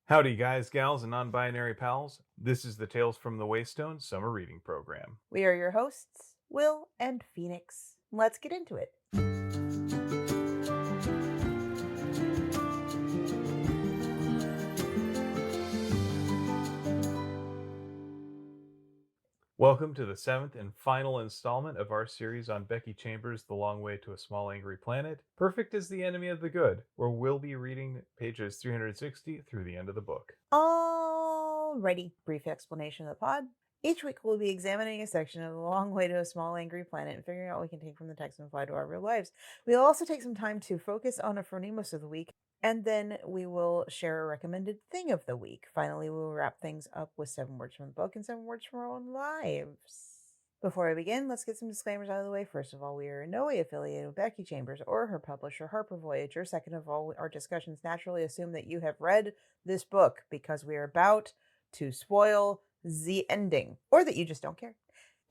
Howdy, guys, gals, and non binary pals. This is the Tales from the Waystone Summer Reading Program. We are your hosts, Will and Phoenix. Let's get into it. Welcome to the seventh and final installment of our series on Becky Chambers' The Long Way to a Small Angry Planet, Perfect is the Enemy of the Good, where we'll be reading pages 360 through the end of the book. Alrighty, brief explanation of the pod. Each week we'll be examining a section of The Long Way to a Small Angry Planet and figuring out what we can take from the text and apply to our real lives. We'll also take some time to focus on a phronemos of the week, and then we will share a recommended thing of the week. Finally, we will wrap things up with 7 words from the book and 7 words from our own lives. Before I begin, let's get some disclaimers out of the way. First of all, we are in no way affiliated with Becky Chambers or her publisher, Harper Voyager. Second of all, our discussions naturally assume that you have read this book because we are about to spoil the ending, or that you just don't care.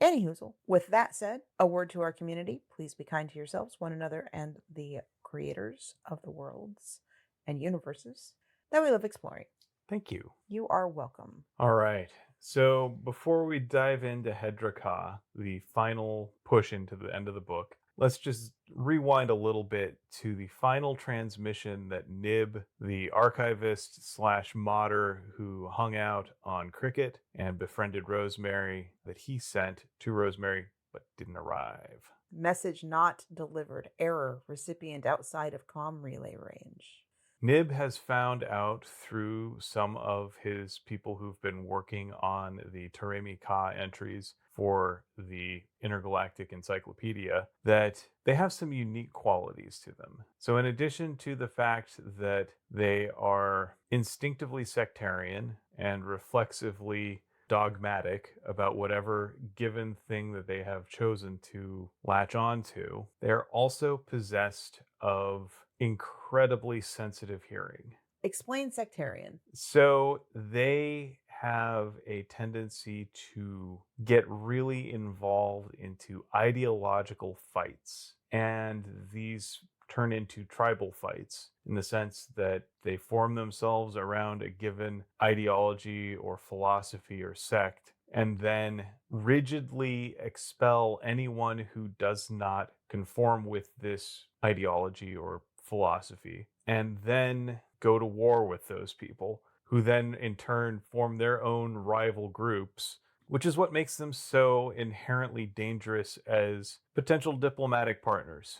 Anyhoozle, with that said, a word to our community. Please be kind to yourselves, one another, and the creators of the worlds and universes that we love exploring. Thank you. You are welcome. All right. So before we dive into Hedra, the final push into the end of the book, let's just rewind a little bit to the final transmission that Nib, the archivist slash modder who hung out on Cricket and befriended Rosemary, that he sent to Rosemary but didn't arrive. Message not delivered. Error. Recipient outside of comm relay range. Nib has found out through some of his people who've been working on the Teremi Ka entries for the Intergalactic Encyclopedia that they have some unique qualities to them. So, in addition to the fact that they are instinctively sectarian and reflexively dogmatic about whatever given thing that they have chosen to latch onto, they're also possessed of incredibly sensitive hearing. Explain sectarian. So they have a tendency to get really involved into ideological fights, and these turn into tribal fights in the sense that they form themselves around a given ideology or philosophy or sect and then rigidly expel anyone who does not conform with this ideology or philosophy, and then go to war with those people, who then in turn form their own rival groups, which is what makes them so inherently dangerous as potential diplomatic partners.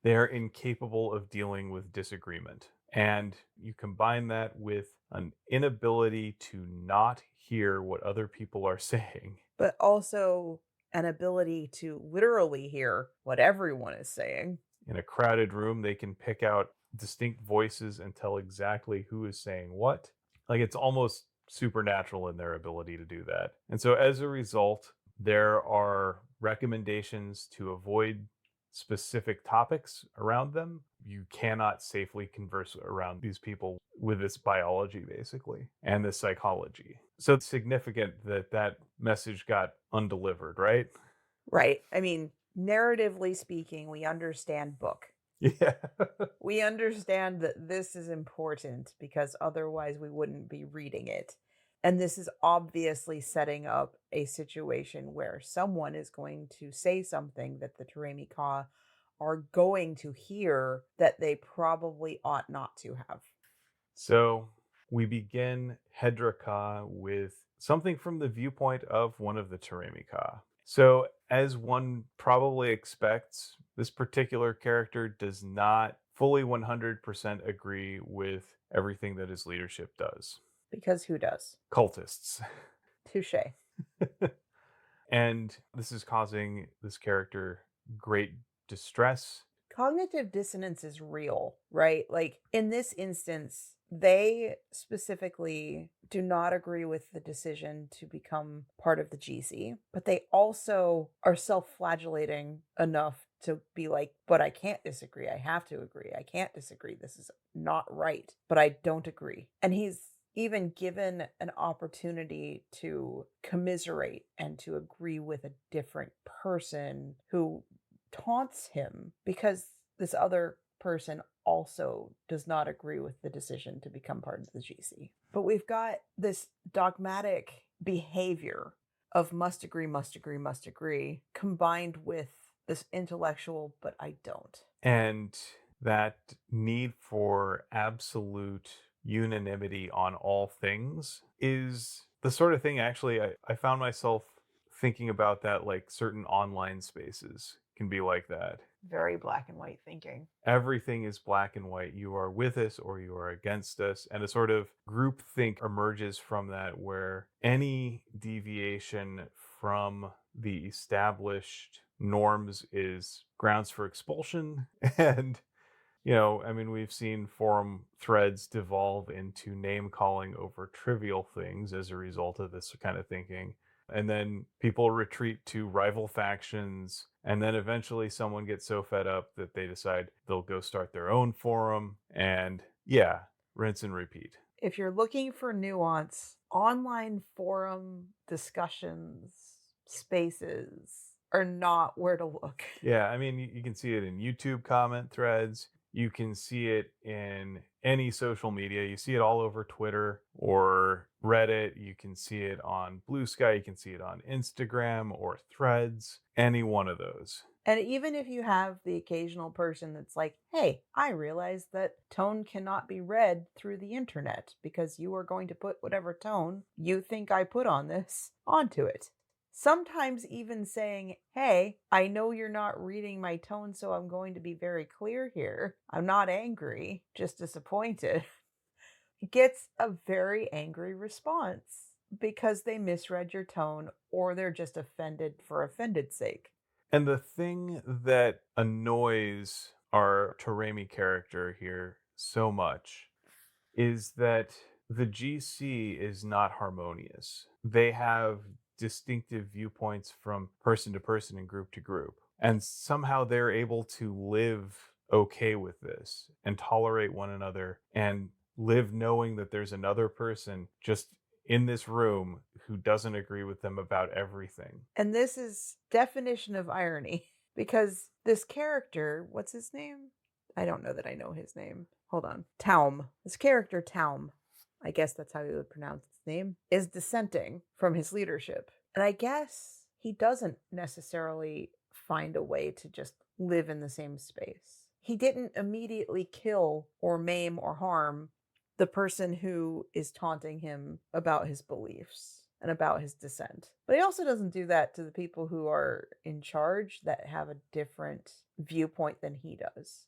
They are incapable of dealing with disagreement. And you combine that with an inability to not hear what other people are saying. But also an ability to literally hear what everyone is saying. In a crowded room, they can pick out distinct voices and tell exactly who is saying what. Like, it's almost supernatural in their ability to do that. And so as a result, there are recommendations to avoid specific topics around them. You cannot safely converse around these people with this biology, basically, and this psychology. So it's significant that that message got undelivered, right? Right. I mean, narratively speaking, we understand book. Yeah. We understand that this is important because otherwise we wouldn't be reading it. And this is obviously setting up a situation where someone is going to say something that the Teremi Ka are going to hear that they probably ought not to have. So we begin Hedra with something from the viewpoint of one of the Teremi Ka. So, as one probably expects, this particular character does not fully 100% agree with everything that his leadership does. Because who does? Cultists. Touche. And this is causing this character great distress. Cognitive dissonance is real, right? Like in this instance, they specifically do not agree with the decision to become part of the GC, but they also are self-flagellating enough to be like, but I can't disagree. I have to agree. I can't disagree. This is not right, but I don't agree. And he's even given an opportunity to commiserate and to agree with a different person who taunts him because this other person also does not agree with the decision to become part of the GC. But we've got this dogmatic behavior of must agree, must agree, must agree, combined with this intellectual, but I don't. And that need for absolute unanimity on all things is the sort of thing, actually, I found myself thinking about that, like certain online spaces can be like that. Very black and white thinking. Everything is black and white. You are with us or you are against us. And a sort of groupthink emerges from that, where any deviation from the established norms is grounds for expulsion. And, I mean, we've seen forum threads devolve into name calling over trivial things as a result of this kind of thinking. And then people retreat to rival factions. And then eventually someone gets so fed up that they decide they'll go start their own forum. And yeah, rinse and repeat. If you're looking for nuance, online forum discussions, spaces are not where to look. Yeah, I mean, you can see it in YouTube comment threads. You can see it in any social media. You see it all over Twitter or Reddit. You can see it on Blue Sky. You can see it on Instagram or Threads, any one of those. And even if you have the occasional person that's like, hey, I realize that tone cannot be read through the internet because you are going to put whatever tone you think I put on this onto it. Sometimes even saying, hey, I know you're not reading my tone, so I'm going to be very clear here. I'm not angry, just disappointed. Gets a very angry response because they misread your tone or they're just offended for offended's sake. And the thing that annoys our Toremi character here so much is that the GC is not harmonious. They have distinctive viewpoints from person to person and group to group. And somehow they're able to live okay with this and tolerate one another and live knowing that there's another person just in this room who doesn't agree with them about everything. And this is definition of irony because this character, what's his name? I don't know that I know his name. Hold on. Taum. This character, Taum, I guess that's how you would pronounce his name, is dissenting from his leadership. And I guess he doesn't necessarily find a way to just live in the same space. He didn't immediately kill or maim or harm the person who is taunting him about his beliefs and about his dissent. But he also doesn't do that to the people who are in charge that have a different viewpoint than he does.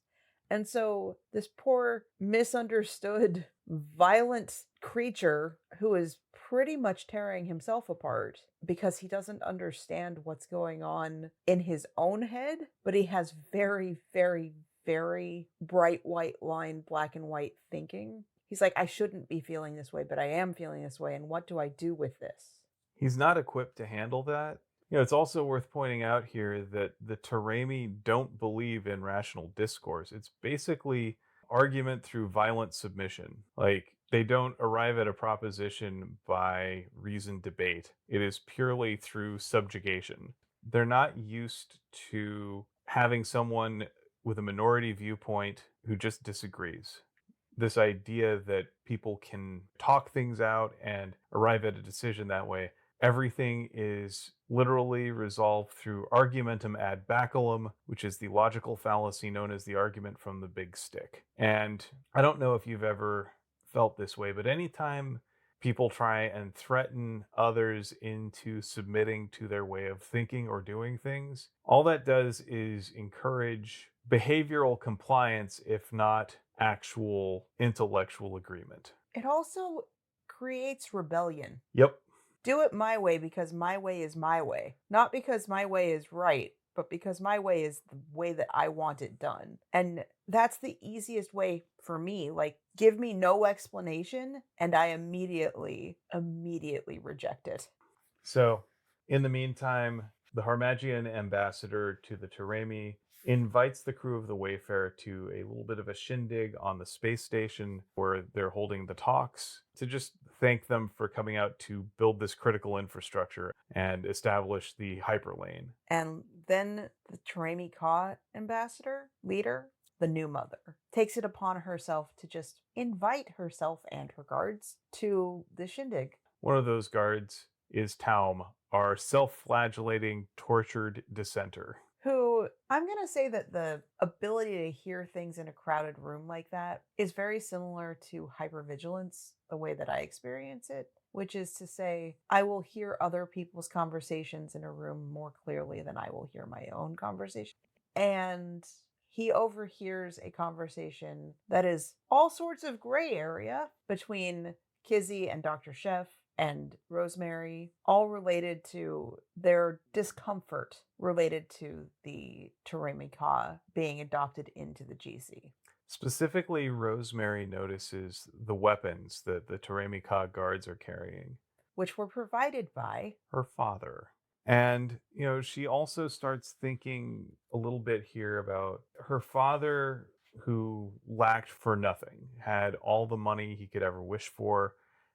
And so this poor, misunderstood, violent creature who is pretty much tearing himself apart because he doesn't understand what's going on in his own head, but he has very, very, very bright white line, black and white thinking. He's like, I shouldn't be feeling this way, but I am feeling this way, and what do I do with this? He's not equipped to handle that. It's also worth pointing out here that the Toremi don't believe in rational discourse. It's basically argument through violent submission. Like, they don't arrive at a proposition by reasoned debate. It is purely through subjugation. They're not used to having someone with a minority viewpoint who just disagrees. This idea that people can talk things out and arrive at a decision that way. Everything is literally resolved through argumentum ad baculum, which is the logical fallacy known as the argument from the big stick. And I don't know if you've ever felt this way, but anytime people try and threaten others into submitting to their way of thinking or doing things, all that does is encourage behavioral compliance, if not actual intellectual agreement. It also creates rebellion. Yep. Do it my way because my way is my way. Not because my way is right, but because my way is the way that I want it done. And that's the easiest way for me. Like, give me no explanation and I immediately reject it. So, in the meantime, the Harmagian ambassador to the Toremi invites the crew of the Wayfarer to a little bit of a shindig on the space station where they're holding the talks to just thank them for coming out to build this critical infrastructure and establish the hyperlane. And then the Toremi Ka ambassador, leader, the new mother, takes it upon herself to just invite herself and her guards to the shindig. One of those guards is Taum, our self flagellating, tortured dissenter. Who I'm going to say that the ability to hear things in a crowded room like that is very similar to hypervigilance, the way that I experience it, which is to say, I will hear other people's conversations in a room more clearly than I will hear my own conversation. And he overhears a conversation that is all sorts of gray area between Kizzy and Dr. Chef and Rosemary, all related to their discomfort related to the Teremi Ka being adopted into the GC. Specifically, Rosemary notices the weapons that the Teremi Ka guards are carrying, which were provided by her father. And, she also starts thinking a little bit here about her father, who lacked for nothing, had all the money he could ever wish for,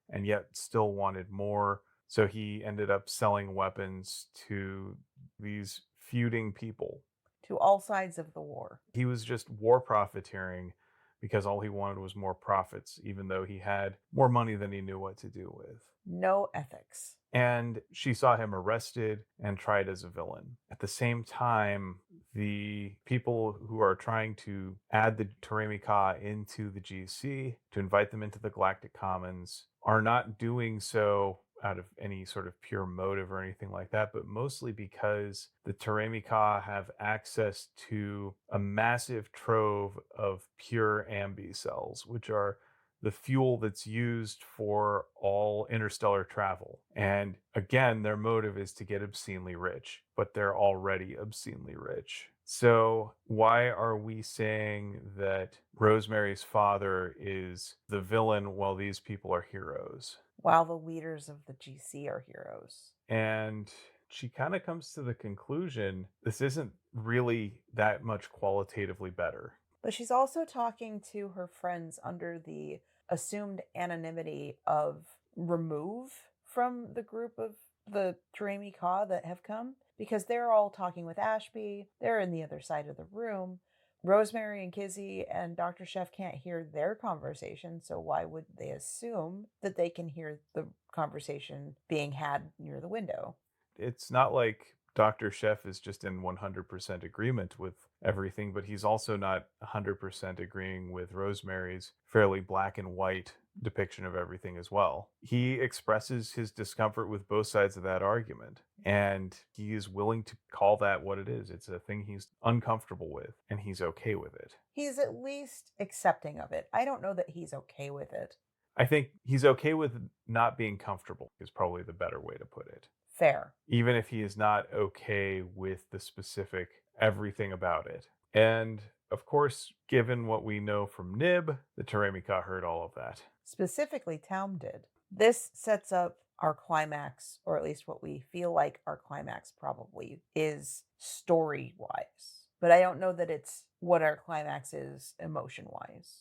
and yet still wanted more. So he ended up selling weapons to these feuding people. To all sides of the war. He was just war profiteering because all he wanted was more profits, even though he had more money than he knew what to do with. No ethics. And she saw him arrested and tried as a villain. At the same time, the people who are trying to add the Teremi Ka into the GC, to invite them into the Galactic Commons, are not doing so out of any sort of pure motive or anything like that, but mostly because the Teremi Ka have access to a massive trove of pure ambi cells, which are the fuel that's used for all interstellar travel. And again, their motive is to get obscenely rich, but they're already obscenely rich. So why are we saying that Rosemary's father is the villain while these people are heroes? While the leaders of the GC are heroes. And she kind of comes to the conclusion this isn't really that much qualitatively better. But she's also talking to her friends under the assumed anonymity of remove from the group of the Teremi Ka that have come, because they're all talking with Ashby. They're in the other side of the room. Rosemary and Kizzy and Dr. Chef can't hear their conversation, so why would they assume that they can hear the conversation being had near the window? It's not like Dr. Chef is just in 100% agreement with everything, but he's also not 100% agreeing with Rosemary's fairly black and white depiction of everything as well. He expresses his discomfort with both sides of that argument, and he is willing to call that what it is. It's a thing he's uncomfortable with, and he's okay with it. He's at least accepting of it. I don't know that he's okay with it. I think he's okay with not being comfortable is probably the better way to put it. Fair. Even if he is not okay with the specific everything about it. And of course, given what we know from Nib, the Teremi Ka heard all of that. Specifically, Taum did. This sets up our climax, or at least what we feel like our climax probably is story-wise. But I don't know that it's what our climax is emotion-wise.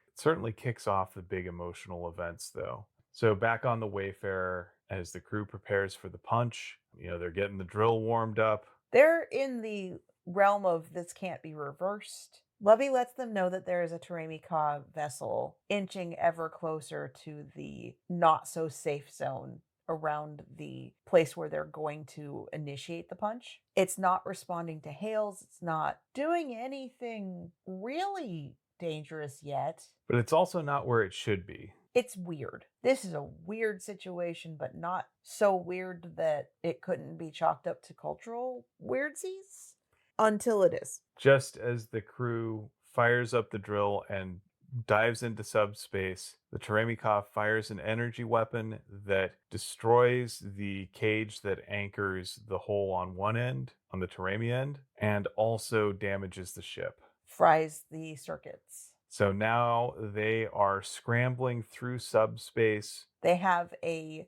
It certainly kicks off the big emotional events, though. So back on the Wayfarer, as the crew prepares for the punch, they're getting the drill warmed up. They're in the realm of this can't be reversed. Levy lets them know that there is a Teremi Ka vessel inching ever closer to the not so safe zone around the place where they're going to initiate the punch. It's not responding to hails. It's not doing anything really dangerous yet. But it's also not where it should be. It's weird. This is a weird situation, but not so weird that it couldn't be chalked up to cultural weirdsies until it is. Just as the crew fires up the drill and dives into subspace, the Teremi Ka fires an energy weapon that destroys the cage that anchors the hole on one end, on the Teremi end, and also damages the ship. Fries the circuits. So now they are scrambling through subspace. They have a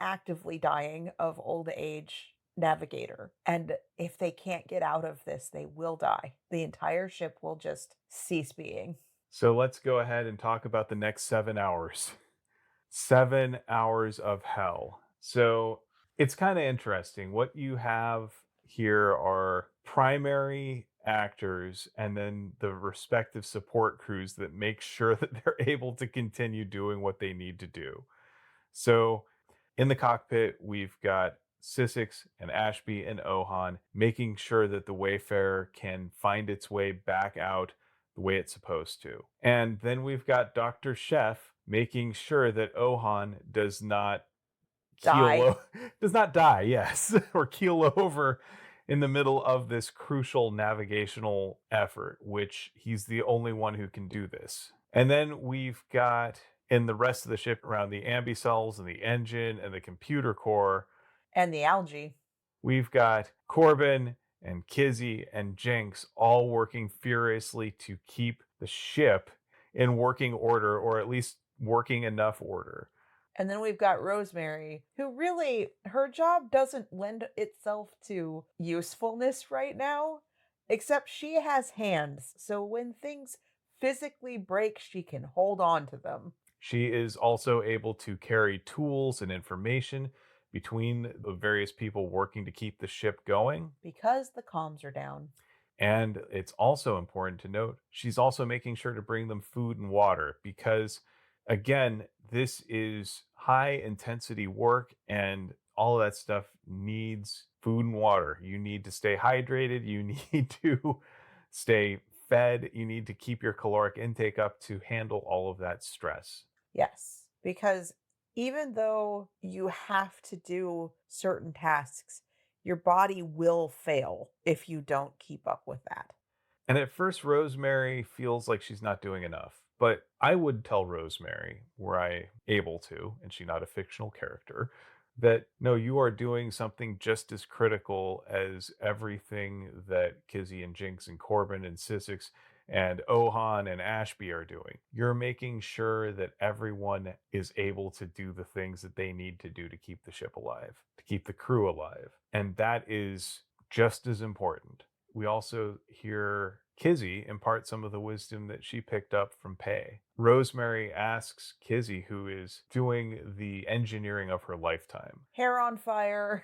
actively dying of old age navigator. And if they can't get out of this, they will die. The entire ship will just cease being. So let's go ahead and talk about the next 7 hours. 7 hours of hell. So it's kind of interesting. What you have here are primary actors and then the respective support crews that make sure that they're able to continue doing what they need to do. So in the cockpit, we've got Sissix and Ashby and Ohan making sure that the Wayfarer can find its way back out the way it's supposed to. And then we've got Dr. Chef making sure that Ohan does not Die. does not die, yes, or keel over in the middle of this crucial navigational effort, which he's the only one who can do this. And then we've got in the rest of the ship around the ambicells and the engine and the computer core, And the algae. we've got Corbin and Kizzy and Jinx all working furiously to keep the ship in working order, or at least working enough order. And then we've got Rosemary, who really, her job doesn't lend itself to usefulness right now, except she has hands. So when things physically break, she can hold on to them. She is also able to carry tools and information between the various people working to keep the ship going. Because the comms are down. And it's also important to note, she's also making sure to bring them food and water because, again, this is high intensity work and all of that stuff needs food and water. You need to stay hydrated. You need to stay fed. You need to keep your caloric intake up to handle all of that stress. Yes, because even though you have to do certain tasks, your body will fail if you don't keep up with that. And at first, Rosemary feels like she's not doing enough. But I would tell Rosemary, were I able to, and she's not a fictional character, that no, you are doing something just as critical as everything that Kizzy and Jinx and Corbin and Sissix and Ohan and Ashby are doing. You're making sure that everyone is able to do the things that they need to do to keep the ship alive, to keep the crew alive. And that is just as important. We also hear Kizzy impart some of the wisdom that she picked up from Pei. Rosemary asks Kizzy, who is doing the engineering of her lifetime. Hair on fire.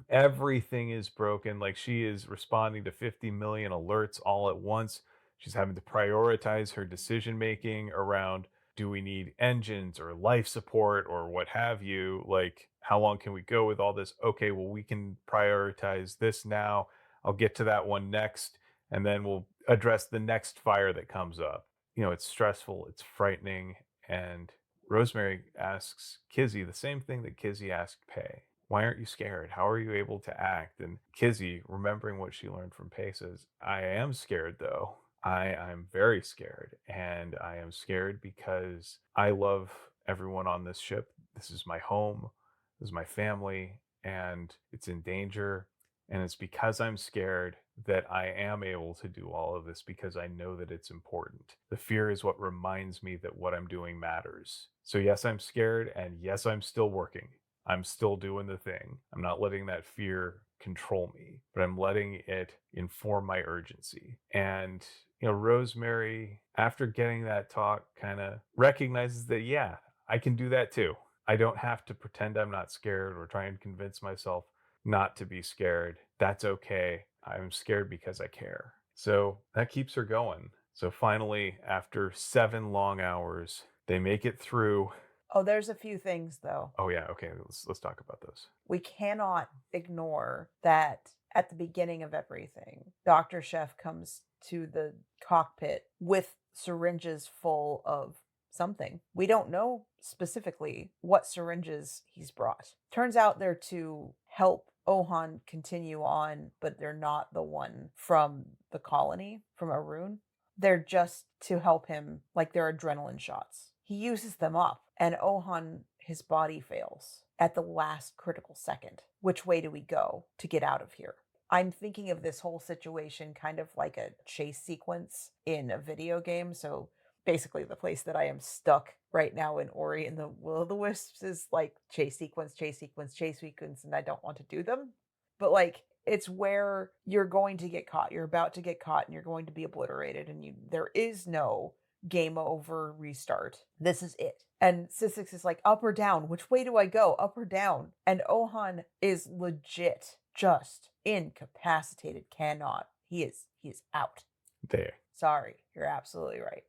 Everything is broken. Like she is responding to 50 million alerts all at once. She's having to prioritize her decision making around, do we need engines or life support or what have you? Like, how long can we go with all this? Okay, well, we can prioritize this now. I'll get to that one next, and then we'll address the next fire that comes up. You know, it's stressful, it's frightening, and Rosemary asks Kizzy the same thing that Kizzy asked Pei. Why aren't you scared? How are you able to act? And Kizzy, remembering what she learned from Pei, says, I am scared though. I'm very scared. And I am scared because I love everyone on this ship. This is my home. This is my family. And it's in danger. And it's because I'm scared that I am able to do all of this because I know that it's important. The fear is what reminds me that what I'm doing matters. So, yes, I'm scared. And yes, I'm still working. I'm still doing the thing. I'm not letting that fear control me, but I'm letting it inform my urgency. And, you know, Rosemary, after getting that talk, kind of recognizes that, yeah, I can do that too. I don't have to pretend I'm not scared or try and convince myself not to be scared. That's okay. I'm scared because I care. So that keeps her going. So finally, after 7 long hours, they make it through. Oh, there's a few things though. Oh yeah, okay. Let's talk about those. We cannot ignore that at the beginning of everything, Dr. Chef comes to the cockpit with syringes full of something. We don't know specifically what syringes he's brought. Turns out they're to help Ohan continue on, but they're not the one from the colony, from Arun. They're just to help him, like they're adrenaline shots. He uses them up, and Ohan, his body fails at the last critical second. Which way do we go to get out of here? I'm thinking of this whole situation kind of like a chase sequence in a video game. So basically, the place that I am stuck right now in Ori and the Will of the Wisps is like chase sequence, chase sequence, chase sequence, and I don't want to do them. But like, it's where you're going to get caught. You're about to get caught and you're going to be obliterated, and there is no game over, restart. This is it. And Sissix is like, up or down? Which way do I go? Up or down? And Ohan is legit just incapacitated, cannot. He's he's out. There. Sorry, you're absolutely right.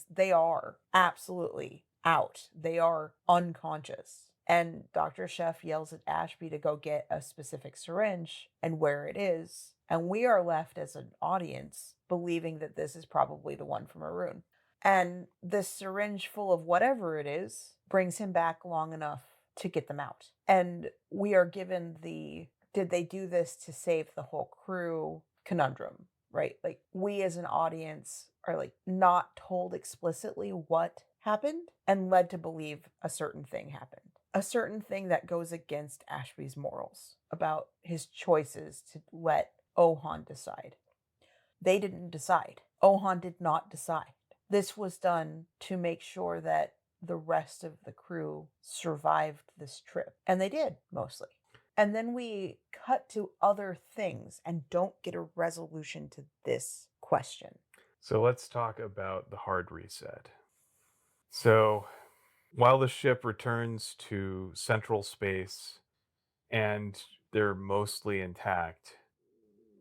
They are absolutely out. They are unconscious. And Dr. Chef yells at Ashby to go get a specific syringe and where it is. And we are left as an audience believing that this is probably the one from Arun. And this syringe full of whatever it is brings him back long enough to get them out. And we are given the did they do this to save the whole crew conundrum, right? Like, we as an audience are like not told explicitly what happened and led to believe a certain thing happened. A certain thing that goes against Ashby's morals about his choices to let Ohan decide. They didn't decide. Ohan did not decide. This was done to make sure that the rest of the crew survived this trip. And they did, mostly. And then we cut to other things and don't get a resolution to this question. So let's talk about the hard reset. So while the ship returns to central space and they're mostly intact,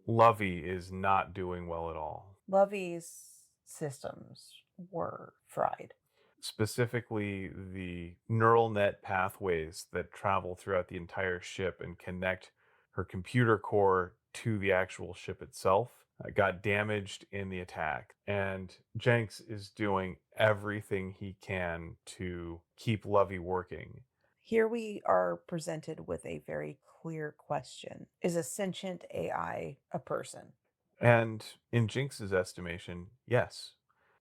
Lovey is not doing well at all. Lovey's systems were fried. Specifically, the neural net pathways that travel throughout the entire ship and connect her computer core to the actual ship itself got damaged in the attack. And Jenks is doing everything he can to keep Lovey working. Here we are presented with a very clear question. Is a sentient AI a person? And in Jinx's estimation, yes.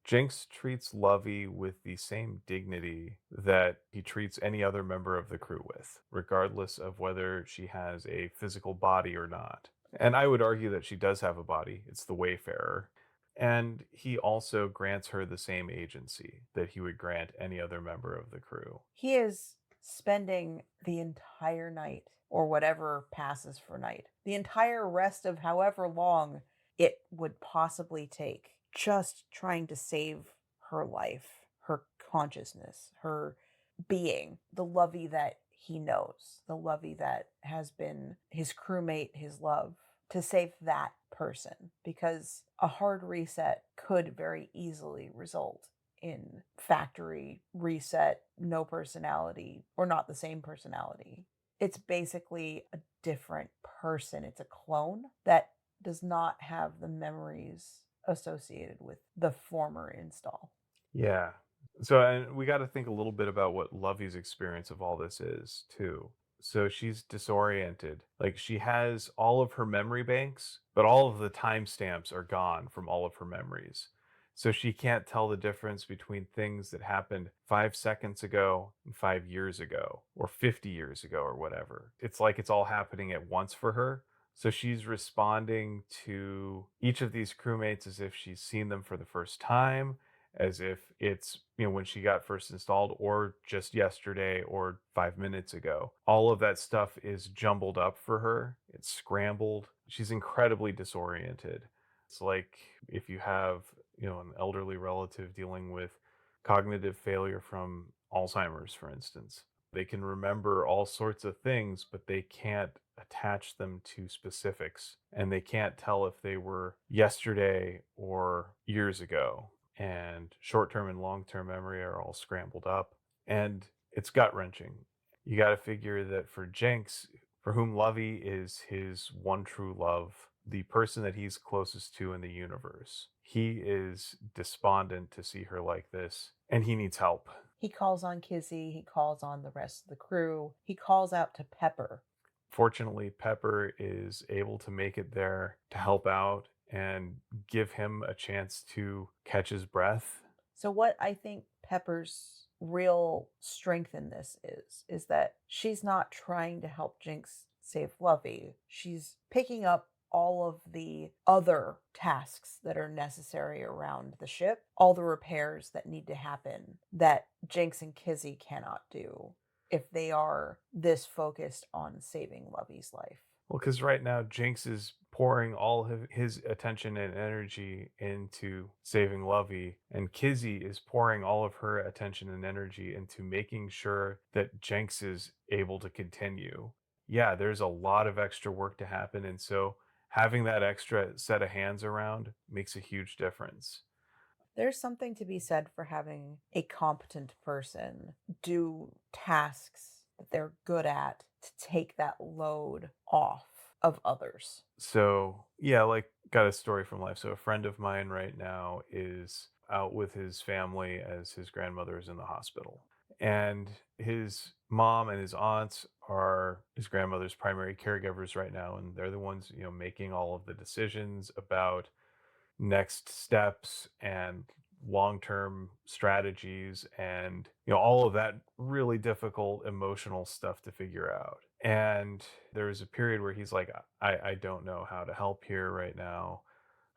Jinx treats Lovey with the same dignity that he treats any other member of the crew with, regardless of whether she has a physical body or not. And I would argue that she does have a body. It's the Wayfarer. And he also grants her the same agency that he would grant any other member of the crew. He is spending the entire night, or whatever passes for night, the entire rest of however long it would possibly take, just trying to save her life, her consciousness, her being, the Lovey that he knows, the Lovey that has been his crewmate, his love, to save that person. Because a hard reset could very easily result in factory reset, no personality, or not the same personality. It's basically a different person. It's a clone that does not have the memories associated with the former install. Yeah. So, and we got to think a little bit about what Lovey's experience of all this is, too. So she's disoriented. Like, she has all of her memory banks, but all of the timestamps are gone from all of her memories. So she can't tell the difference between things that happened 5 seconds ago and 5 years ago, or 50 years ago, or whatever. It's like it's all happening at once for her. So she's responding to each of these crewmates as if she's seen them for the first time, as if it's, when she got first installed, or just yesterday, or 5 minutes ago. All of that stuff is jumbled up for her. It's scrambled. She's incredibly disoriented. It's like if you have, an elderly relative dealing with cognitive failure from Alzheimer's, for instance. They can remember all sorts of things, but they can't attach them to specifics. And they can't tell if they were yesterday or years ago. And short-term and long-term memory are all scrambled up. And it's gut-wrenching. You got to figure that for Jenks, for whom Lovey is his one true love, the person that he's closest to in the universe, he is despondent to see her like this, and he needs help. He calls on Kizzy, he calls on the rest of the crew, he calls out to Pepper. Fortunately, Pepper is able to make it there to help out and give him a chance to catch his breath. So what I think Pepper's real strength in this is that she's not trying to help Jinx save Lovey. She's picking up all of the other tasks that are necessary around the ship, all the repairs that need to happen that Jinx and Kizzy cannot do if they are this focused on saving Lovey's life. Well, because right now Jinx is pouring all of his attention and energy into saving Lovey, and Kizzy is pouring all of her attention and energy into making sure that Jinx is able to continue. Yeah, there's a lot of extra work to happen, and so having that extra set of hands around makes a huge difference. There's something to be said for having a competent person do tasks that they're good at to take that load off of others. So, yeah, like, got a story from life. So, a friend of mine right now is out with his family as his grandmother is in the hospital. And his mom and his aunts are his grandmother's primary caregivers right now. And they're the ones, making all of the decisions about next steps and long-term strategies and all of that really difficult emotional stuff to figure out. And there was a period where he's like, I don't know how to help here right now.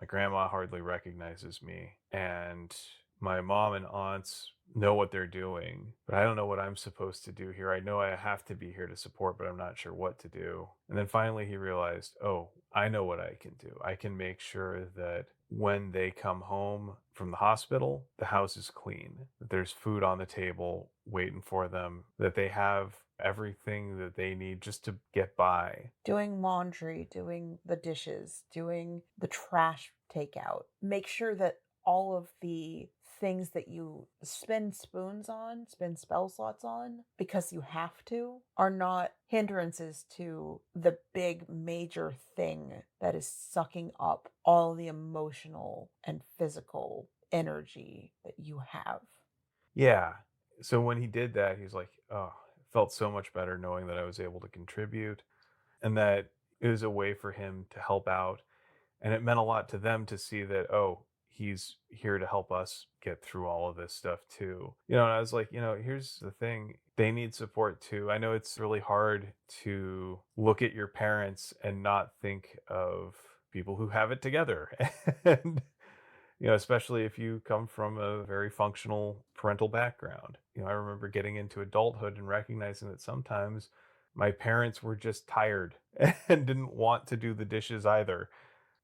My grandma hardly recognizes me, and my mom and aunts know what they're doing, but I don't know what I'm supposed to do here. I know I have to be here to support, but I'm not sure what to do. And then finally he realized, oh, I know what I can do. I can make sure that when they come home from the hospital, the house is clean, that there's food on the table waiting for them, that they have everything that they need just to get by. Doing laundry, doing the dishes, doing the trash takeout. Make sure that all of the things that you spend spell slots on, because you have to, are not hindrances to the big major thing that is sucking up all the emotional and physical energy that you have. Yeah. So when he did that, he's like, oh, it felt so much better knowing that I was able to contribute and that it was a way for him to help out. And it meant a lot to them to see that, oh, he's here to help us get through all of this stuff too. And I was like, here's the thing. They need support too. I know it's really hard to look at your parents and not think of people who have it together. And especially if you come from a very functional parental background. I remember getting into adulthood and recognizing that sometimes my parents were just tired and didn't want to do the dishes either,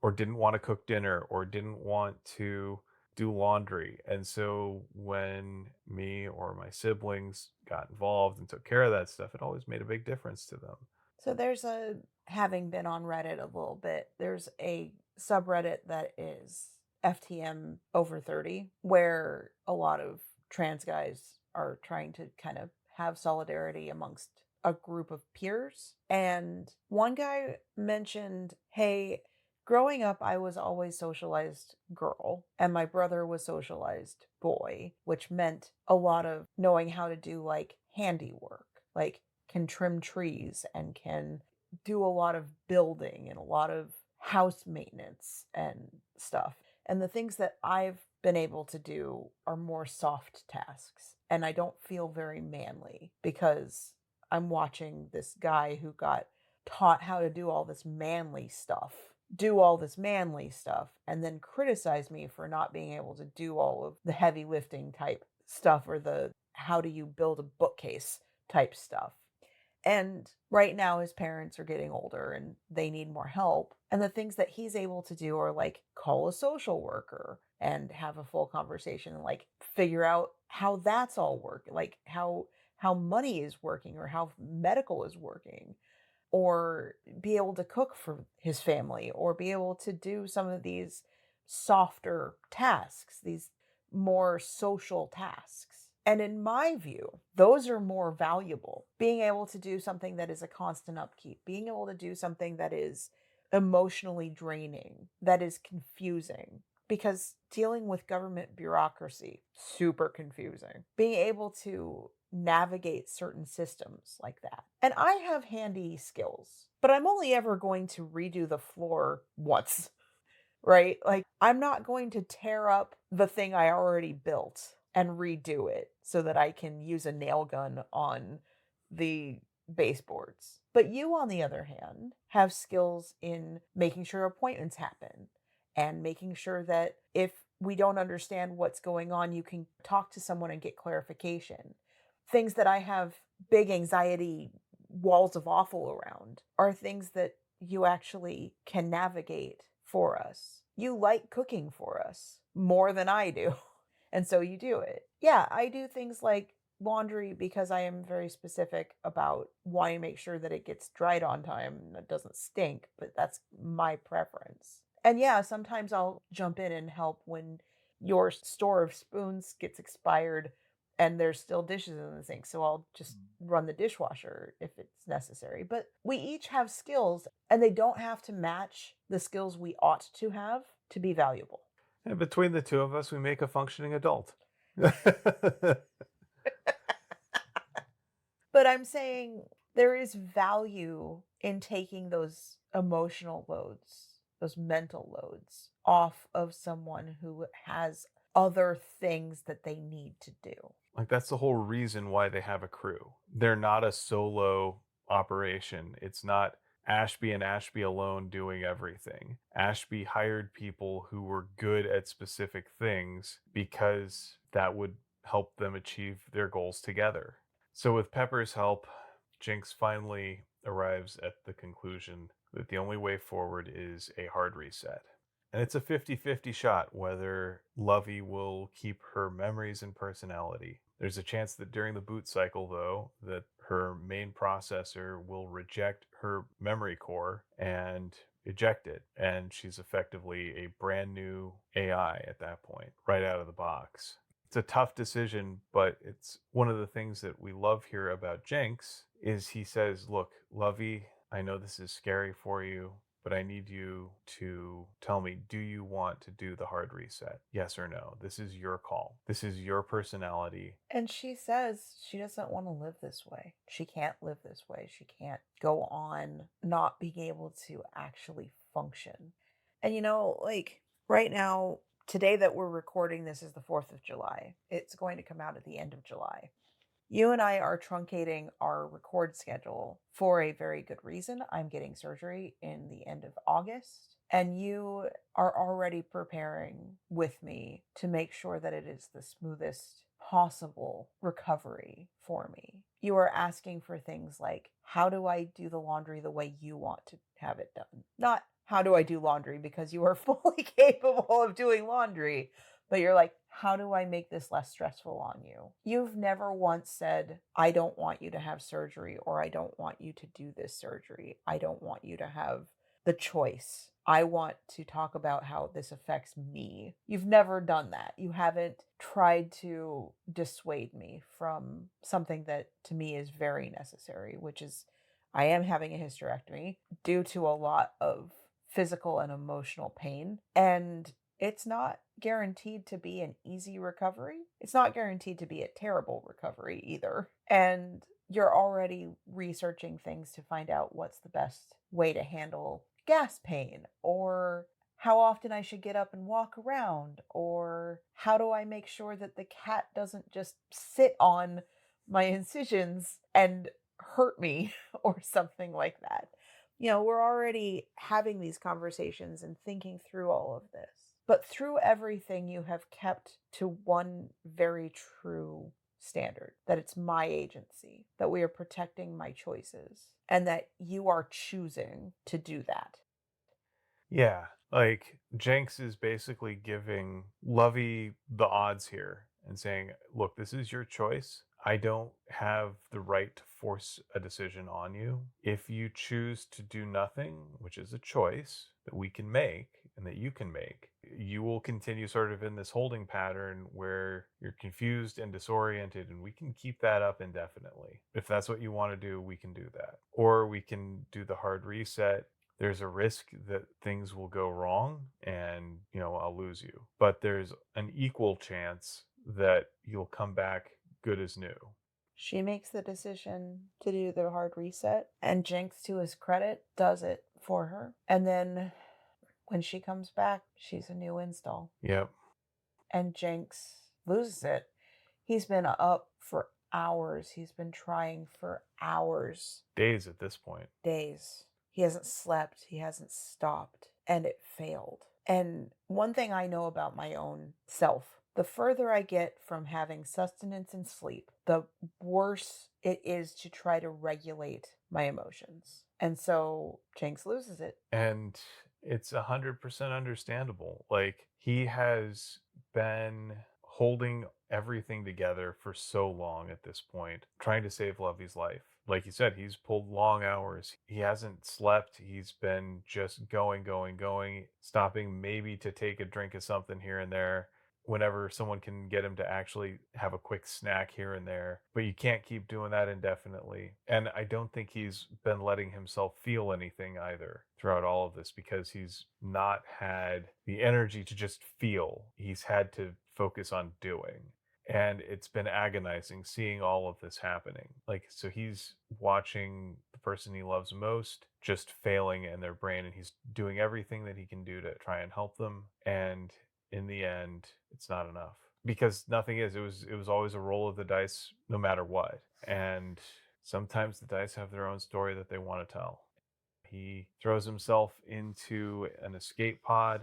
or didn't want to cook dinner, or didn't want to do laundry. And so when me or my siblings got involved and took care of that stuff, it always made a big difference to them. So having been on Reddit a little bit, there's a subreddit that is FTM over 30, where a lot of trans guys are trying to kind of have solidarity amongst a group of peers. And one guy mentioned, hey, growing up, I was always socialized girl, and my brother was socialized boy, which meant a lot of knowing how to do like handiwork, like can trim trees and can do a lot of building and a lot of house maintenance and stuff. And the things that I've been able to do are more soft tasks. And I don't feel very manly because I'm watching this guy who got taught how to do all this manly stuff, and then criticize me for not being able to do all of the heavy lifting type stuff or the how do you build a bookcase type stuff. And right now, his parents are getting older and they need more help. And the things that he's able to do are like call a social worker and have a full conversation and like figure out how that's all working, like how money is working or how medical is working, or be able to cook for his family, or be able to do some of these softer tasks, these more social tasks. And in my view, those are more valuable. Being able to do something that is a constant upkeep, being able to do something that is emotionally draining, that is confusing. Because dealing with government bureaucracy, super confusing. Being able to navigate certain systems like that. And I have handy skills, but I'm only ever going to redo the floor once, right? Like, I'm not going to tear up the thing I already built and redo it so that I can use a nail gun on the baseboards. But you, on the other hand, have skills in making sure appointments happen and making sure that if we don't understand what's going on, you can talk to someone and get clarification. Things that I have big anxiety walls of awful around are things that you actually can navigate for us. You like cooking for us more than I do. And so you do it. Yeah, I do things like laundry because I am very specific about wanting to make sure that it gets dried on time and it doesn't stink, but that's my preference. And yeah, sometimes I'll jump in and help when your store of spoons gets expired and there's still dishes in the sink. So I'll just run the dishwasher if it's necessary. But we each have skills and they don't have to match the skills we ought to have to be valuable. And between the two of us, we make a functioning adult. But I'm saying there is value in taking those emotional loads, those mental loads off of someone who has other things that they need to do. Like, that's the whole reason why they have a crew. They're not a solo operation. It's not Ashby and Ashby alone doing everything. Ashby hired people who were good at specific things because that would help them achieve their goals together. So, with Pepper's help, Jinx finally arrives at the conclusion that the only way forward is a hard reset. And it's a 50-50 shot whether Lovey will keep her memories and personality. There's a chance that during the boot cycle, though, that her main processor will reject her memory core and eject it. And she's effectively a brand new AI at that point, right out of the box. It's a tough decision, but it's one of the things that we love here about Jinx is he says, look, Lovey, I know this is scary for you, but I need you to tell me, do you want to do the hard reset? Yes or no? This is your call. This is your personality. And she says she doesn't want to live this way. She can't live this way. She can't go on not being able to actually function. And like right now, today that we're recording this is the 4th of July. It's going to come out at the end of July. You and I are truncating our record schedule for a very good reason. I'm getting surgery in the end of August, and you are already preparing with me to make sure that it is the smoothest possible recovery for me. You are asking for things like, how do I do the laundry the way you want to have it done? Not how do I do laundry because you are fully capable of doing laundry, but you're like, how do I make this less stressful on you? You've never once said, I don't want you to have surgery, or I don't want you to do this surgery. I don't want you to have the choice. I want to talk about how this affects me. You've never done that. You haven't tried to dissuade me from something that to me is very necessary, which is I am having a hysterectomy due to a lot of physical and emotional pain. And it's not guaranteed to be an easy recovery. It's not guaranteed to be a terrible recovery either. And you're already researching things to find out what's the best way to handle gas pain, or how often I should get up and walk around, or how do I make sure that the cat doesn't just sit on my incisions and hurt me or something like that. We're already having these conversations and thinking through all of this. But through everything, you have kept to one very true standard, that it's my agency, that we are protecting my choices, and that you are choosing to do that. Yeah, like Jenks is basically giving Lovey the odds here and saying, look, this is your choice. I don't have the right to force a decision on you. If you choose to do nothing, which is a choice that we can make and that you can make, you will continue sort of in this holding pattern where you're confused and disoriented, and we can keep that up indefinitely. If that's what you want to do, we can do that. Or we can do the hard reset. There's a risk that things will go wrong and, I'll lose you. But there's an equal chance that you'll come back good as new. She makes the decision to do the hard reset, and Jinx, to his credit, does it for her. And then when she comes back, she's a new install. Yep. And Jinx loses it. He's been up for hours. He's been trying for hours. Days at this point. Days. He hasn't slept. He hasn't stopped. And it failed. And one thing I know about my own self, the further I get from having sustenance and sleep, the worse it is to try to regulate my emotions. And so Jinx loses it. And it's 100% understandable. Like, he has been holding everything together for so long at this point, trying to save Lovey's life. Like you said, he's pulled long hours. He hasn't slept. He's been just going, going, going, stopping maybe to take a drink of something here and there whenever someone can get him to actually have a quick snack here and there. But you can't keep doing that indefinitely. And I don't think he's been letting himself feel anything either throughout all of this, because he's not had the energy to just feel. He's had to focus on doing. And it's been agonizing seeing all of this happening. Like, so he's watching the person he loves most just failing in their brain, and he's doing everything that he can do to try and help them. And in the end, it's not enough, because nothing is. It was always a roll of the dice, no matter what. And sometimes the dice have their own story that they want to tell. He throws himself into an escape pod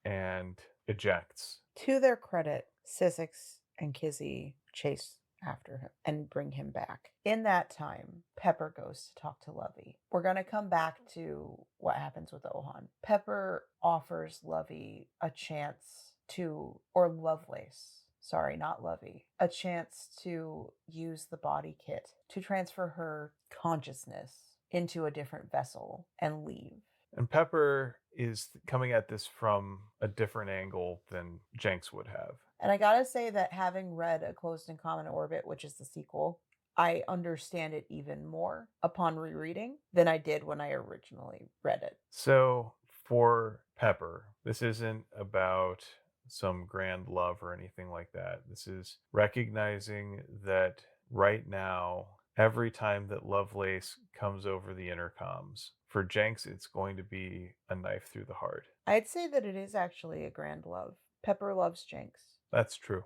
and ejects. To their credit, Sissix and Kizzy chase after him and bring him back. In that time, Pepper goes to talk to Lovey. We're going to come back to what happens with Ohan. Pepper offers Lovey a chance to, or Lovelace, sorry, not Lovey, a chance to use the body kit to transfer her consciousness into a different vessel and leave. And Pepper is coming at this from a different angle than Jenks would have. And I gotta say that having read A Closed and Common Orbit, which is the sequel, I understand it even more upon rereading than I did when I originally read it. So for Pepper, this isn't about some grand love or anything like that. This is recognizing that right now, every time that Lovelace comes over the intercoms, for Jenks, it's going to be a knife through the heart. I'd say that it is actually a grand love. Pepper loves Jenks. That's true.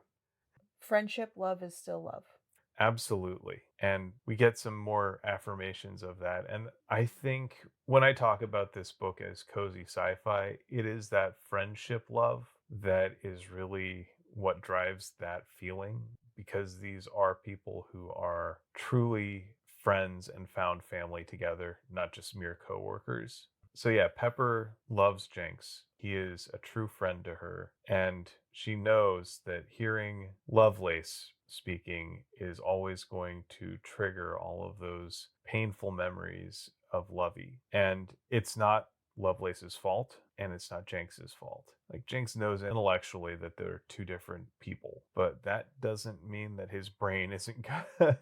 Friendship, love is still love. Absolutely. And we get some more affirmations of that. And I think when I talk about this book as cozy sci-fi, it is that friendship love that is really what drives that feeling, because these are people who are truly friends and found family together, not just mere coworkers. So yeah, Pepper loves Jenks. He is a true friend to her, and she knows that hearing Lovelace speaking is always going to trigger all of those painful memories of Lovey. And it's not Lovelace's fault, and it's not Jenks's fault. Like, Jenks knows intellectually that they're two different people, but that doesn't mean that his brain isn't gonna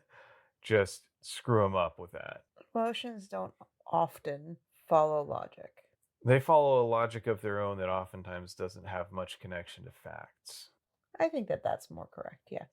just screw him up with that. Emotions don't often follow logic. They follow a logic of their own that oftentimes doesn't have much connection to facts. I think that that's more correct, yes.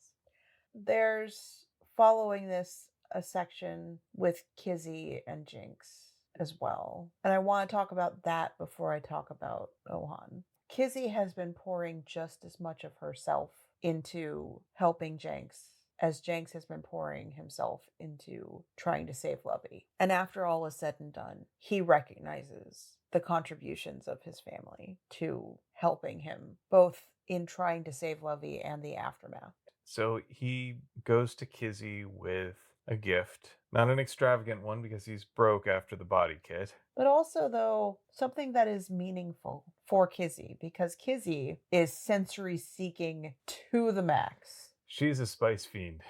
There's, following this, a section with Kizzy and Jinx as well. And I want to talk about that before I talk about Ohan. Kizzy has been pouring just as much of herself into helping Jenks as Jenks has been pouring himself into trying to save Lovey. And after all is said and done, he recognizes the contributions of his family to helping him, both in trying to save Lovey and the aftermath. So he goes to Kizzy with a gift, not an extravagant one because he's broke after the body kit. But also, though, something that is meaningful for Kizzy, because Kizzy is sensory seeking to the max. She's a spice fiend.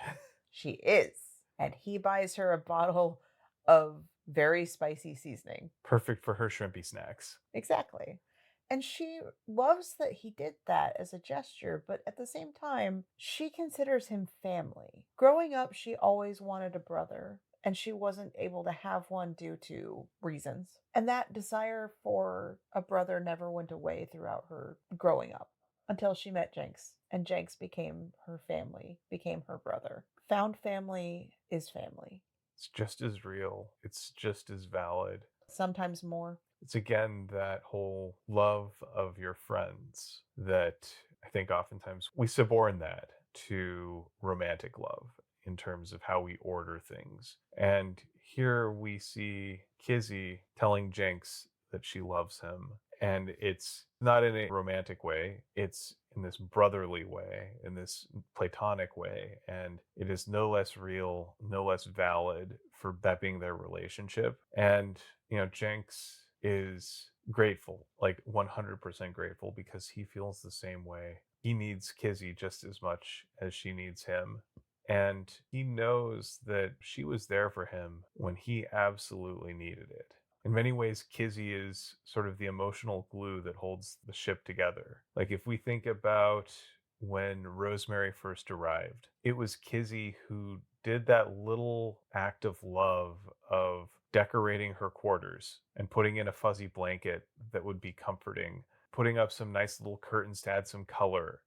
She is. And he buys her a bottle of very spicy seasoning. Perfect for her shrimpy snacks. Exactly. And she loves that he did that as a gesture, but at the same time, she considers him family. Growing up, she always wanted a brother, and she wasn't able to have one due to reasons. And that desire for a brother never went away throughout her growing up until she met Jenks, and Jenks became her family, became her brother. Found family is family. It's just as real. It's just as valid. Sometimes more. It's again that whole love of your friends that I think oftentimes we suborn that to romantic love in terms of how we order things. And here we see Kizzy telling Jenks that she loves him. And it's not in a romantic way, it's in this brotherly way, in this platonic way. And it is no less real, no less valid for that being their relationship. And, Jenks is grateful, like 100% grateful, because he feels the same way he needs Kizzy just as much as she needs him. And he knows that she was there for him when he absolutely needed it. In many ways, Kizzy is sort of the emotional glue that holds the ship together. Like, if we think about when Rosemary first arrived, it was Kizzy who did that little act of love of decorating her quarters and putting in a fuzzy blanket that would be comforting, putting up some nice little curtains to add some color,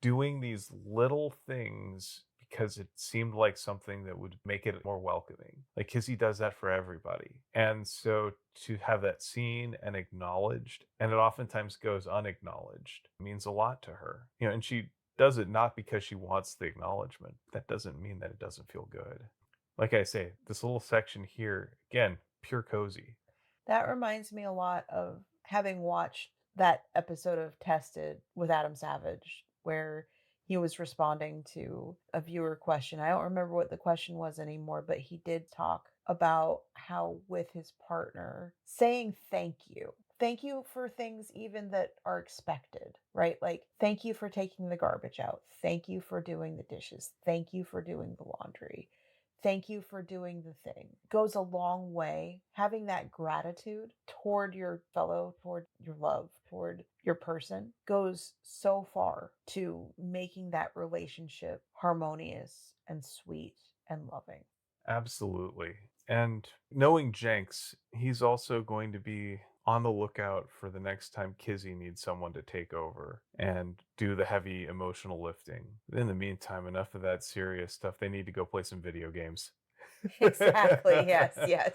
doing these little things because it seemed like something that would make it more welcoming. Like Kizzy does that for everybody. And so to have that seen and acknowledged, and it oftentimes goes unacknowledged, means a lot to her. And she does it not because she wants the acknowledgement. That doesn't mean that it doesn't feel good. Like I say, this little section here, again, pure cozy. That reminds me a lot of having watched that episode of Tested with Adam Savage, where he was responding to a viewer question. I don't remember what the question was anymore, but he did talk about how, with his partner, saying thank you. Thank you for things even that are expected, right? Like, thank you for taking the garbage out. Thank you for doing the dishes. Thank you for doing the laundry. Thank you for doing the thing. Goes a long way. Having that gratitude toward your fellow, toward your love, toward your person goes so far to making that relationship harmonious and sweet and loving. Absolutely. And knowing Jenks, he's also going to be on the lookout for the next time Kizzy needs someone to take over and do the heavy emotional lifting. In the meantime, enough of that serious stuff. They need to go play some video games. Exactly. Yes, yes.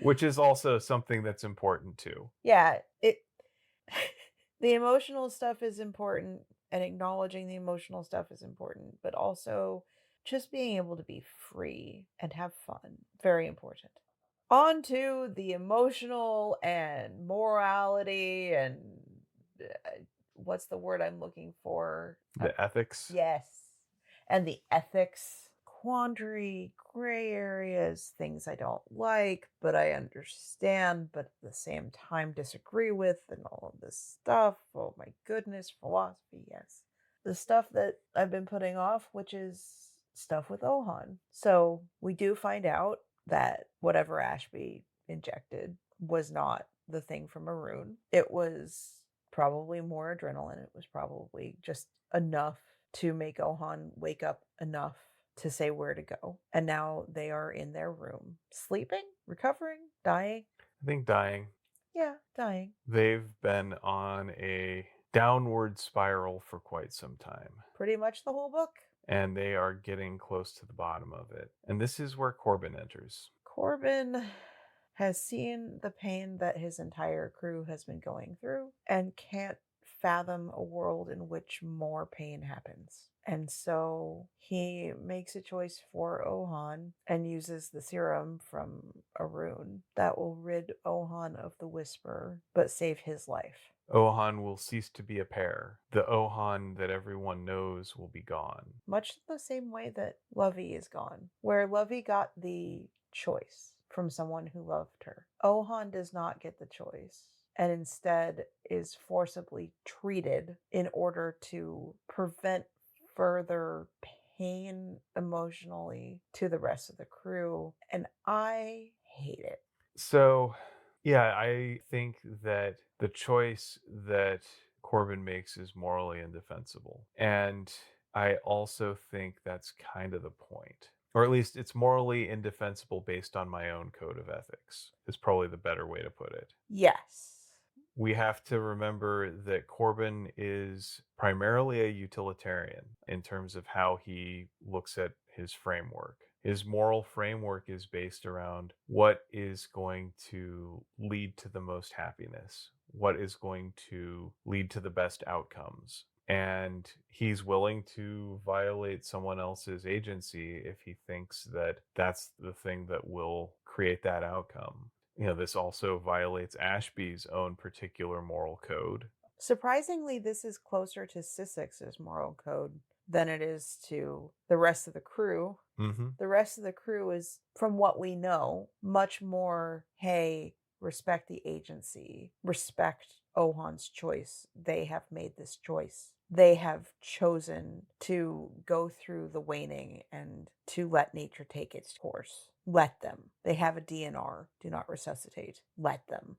Which is also something that's important too. Yeah, the emotional stuff is important, and acknowledging the emotional stuff is important, but also just being able to be free and have fun. Very important. On to the emotional and morality and what's the word I'm looking for? The ethics. Yes. And the ethics, quandary, gray areas, things I don't like, but I understand, but at the same time disagree with, and all of this stuff. Oh my goodness, philosophy, yes. The stuff that I've been putting off, which is stuff with Ohan. So we do find out that whatever Ashby injected was not the thing from Maroon. It was probably more adrenaline. It was probably just enough to make Ohan wake up enough to say where to go. And now they are in their room, sleeping, recovering, dying. I think dying. Yeah, dying. They've been on a downward spiral for quite some time. Pretty much the whole book. And they are getting close to the bottom of it. And this is where Corbin enters. Corbin has seen the pain that his entire crew has been going through and can't fathom a world in which more pain happens. And so he makes a choice for Ohan and uses the serum from Arun that will rid Ohan of the Whisper, but save his life. Ohan will cease to be a pair. The Ohan that everyone knows will be gone. Much the same way that Lovey is gone, where Lovey got the choice from someone who loved her. Ohan does not get the choice and instead is forcibly treated in order to prevent further pain emotionally to the rest of the crew. And I hate it. So, yeah, I think that the choice that Corbin makes is morally indefensible. And I also think that's kind of the point. Or at least it's morally indefensible based on my own code of ethics, is probably the better way to put it. Yes. We have to remember that Corbin is primarily a utilitarian in terms of how he looks at his framework. His moral framework is based around what is going to lead to the most happiness, what is going to lead to the best outcomes. And he's willing to violate someone else's agency if he thinks that that's the thing that will create that outcome. This also violates Ashby's own particular moral code. Surprisingly, this is closer to Sissex's moral code than it is to the rest of the crew. Mm-hmm. The rest of the crew is, from what we know, much more, hey, respect the agency, respect Ohan's choice. They have made this choice. they have chosen to go through the waning and to let nature take its course. Let them. They have a DNR, do not resuscitate. Let them.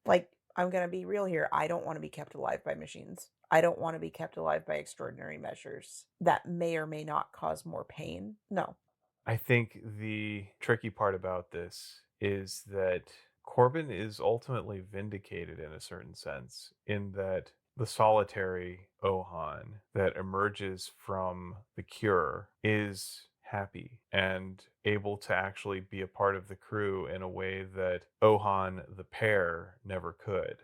Like, I'm going to be real here. I don't want to be kept alive by machines. I don't want to be kept alive by extraordinary measures that may or may not cause more pain. No. I think the tricky part about this is that Corbin is ultimately vindicated in a certain sense, in that the solitary Ohan that emerges from the cure is happy and able to actually be a part of the crew in a way that Ohan the pair never could.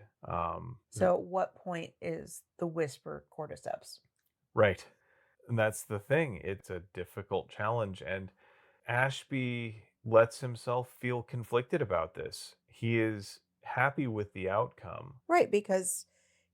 So, at what point is the whisper cordyceps? Right. And that's the thing. It's a difficult challenge. And Ashby lets himself feel conflicted about this. He is happy with the outcome. Right, because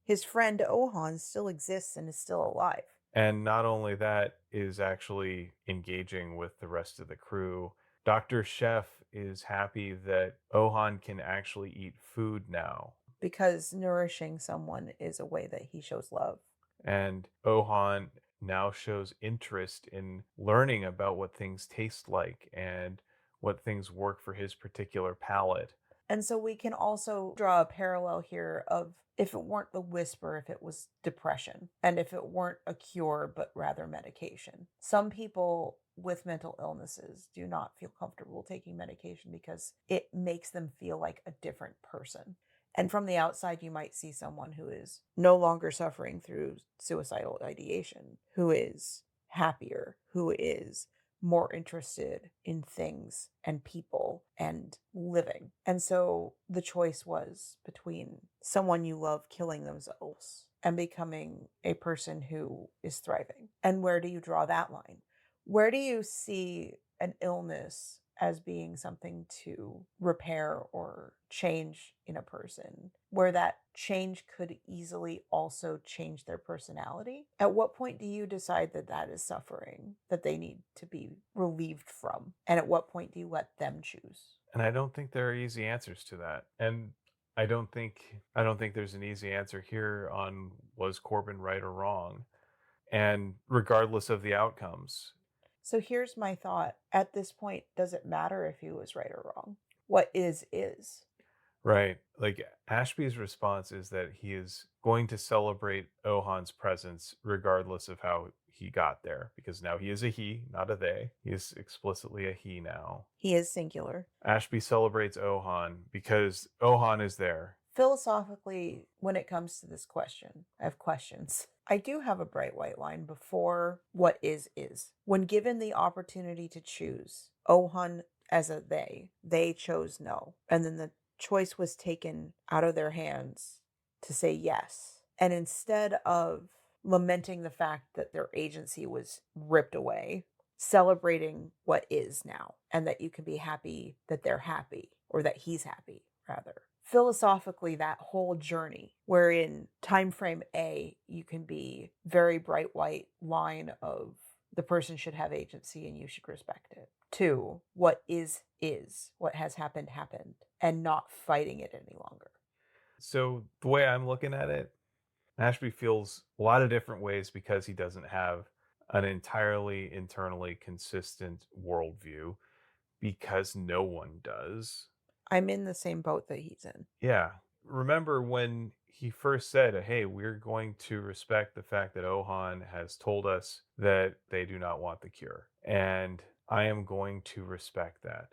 his friend Ohan still exists and is still alive. And not only that, is actually engaging with the rest of the crew. Dr. Chef is happy that Ohan can actually eat food now. Because nourishing someone is a way that he shows love. And Ohan now shows interest in learning about what things taste like and what things work for his particular palate. And so we can also draw a parallel here of if it weren't the whisper, if it was depression, and if it weren't a cure, but rather medication. Some people with mental illnesses do not feel comfortable taking medication because it makes them feel like a different person. And from the outside, you might see someone who is no longer suffering through suicidal ideation, who is happier, who is more interested in things and people and living. And so the choice was between someone you love killing themselves and becoming a person who is thriving. And where do you draw that line? Where do you see an illness as being something to repair or change in a person, where that change could easily also change their personality? At what point do you decide that that is suffering that they need to be relieved from? And at what point do you let them choose? And I don't think there are easy answers to that. And I don't think there's an easy answer here on was Corbin right or wrong. And regardless of the outcomes, So here's my thought. At this point, does it matter if he was right or wrong? What is is. right? Like Ashby's response is that he is going to celebrate Ohan's presence regardless of how he got there, because now he is a he, not a they. He is explicitly a he now. He is singular. Ashby celebrates Ohan because Ohan is there. Philosophically, when it comes to this question, I have questions. I do have a bright white line before what is is. When given the opportunity to choose, Ohan as a they chose no. And then the choice was taken out of their hands to say yes. And instead of lamenting the fact that their agency was ripped away, celebrating what is now and that you can be happy that they're happy or that he's happy rather. Philosophically, that whole journey where in time frame A you can be very bright white line of the person should have agency and you should respect it, to what is what has happened and not fighting it any longer. So the way I'm looking at it, Ashby feels a lot of different ways because he doesn't have an entirely internally consistent worldview, because no one does. I'm in the same boat that he's in. Yeah. Remember when he first said, hey, we're going to respect the fact that Ohan has told us that they do not want the cure. And I am going to respect that.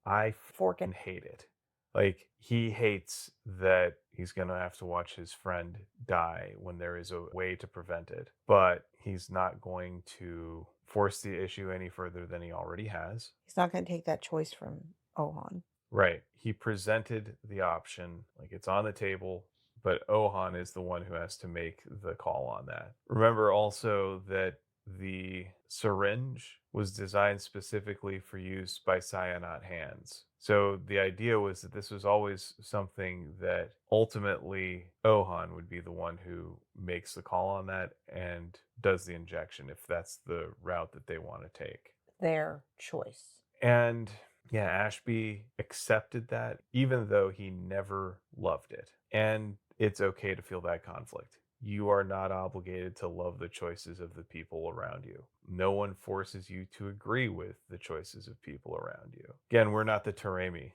I Forking. hate it. Like, he hates that he's going to have to watch his friend die when there is a way to prevent it. But he's not going to force the issue any further than he already has. He's not going to take that choice from Ohan. Right. He presented the option, like it's on the table, but Ohan is the one who has to make the call on that. Remember also that the syringe was designed specifically for use by Cyanote hands. So the idea was that this was always something that ultimately Ohan would be the one who makes the call on that and does the injection if that's the route that they want to take. Their choice. And yeah, Ashby accepted that, even though he never loved it. And it's okay to feel that conflict. you are not obligated to love the choices of the people around you. No one forces you to agree with the choices of people around you. Again, we're not the Teremi.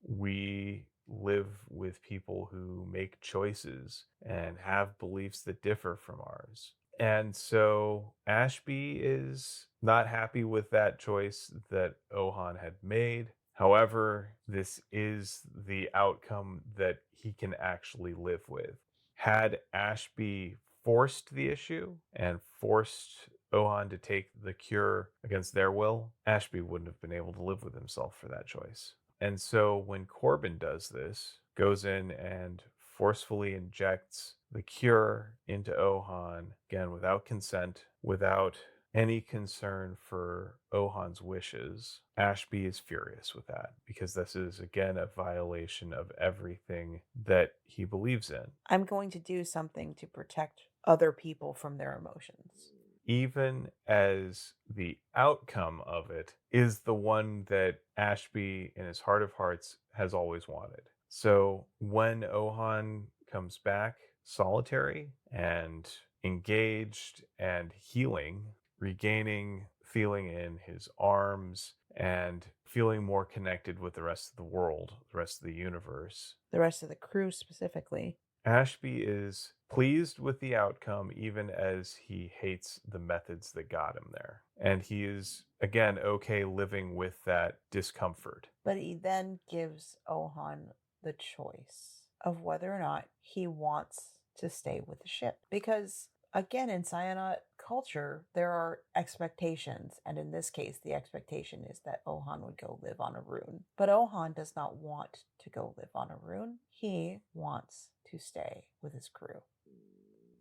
We live with people who make choices and have beliefs that differ from ours. And so Ashby is not happy with that choice that Ohan had made. However, this is the outcome that he can actually live with. Had Ashby forced the issue and forced Ohan to take the cure against their will, Ashby wouldn't have been able to live with himself for that choice. And so when Corbin does this, goes in and forcefully injects the cure into Ohan, again, without consent, without any concern for Ohan's wishes, Ashby is furious with that because this is, again, a violation of everything that he believes in. I'm going to do something to protect other people from their emotions. Even as the outcome of it is the one that Ashby, in his heart of hearts, has always wanted. So when Ohan comes back solitary and engaged and healing, regaining feeling in his arms and feeling more connected with the rest of the world, the rest of the universe, The rest of the crew specifically. Ashby is pleased with the outcome, even as he hates the methods that got him there. And he is, again, okay living with that discomfort. But he then gives Ohan the choice of whether or not he wants to stay with the ship. Because, again, in Scienot culture, there are expectations. And in this case, the expectation is that Ohan would go live on a rune. But Ohan does not want to go live on a rune. He wants to stay with his crew,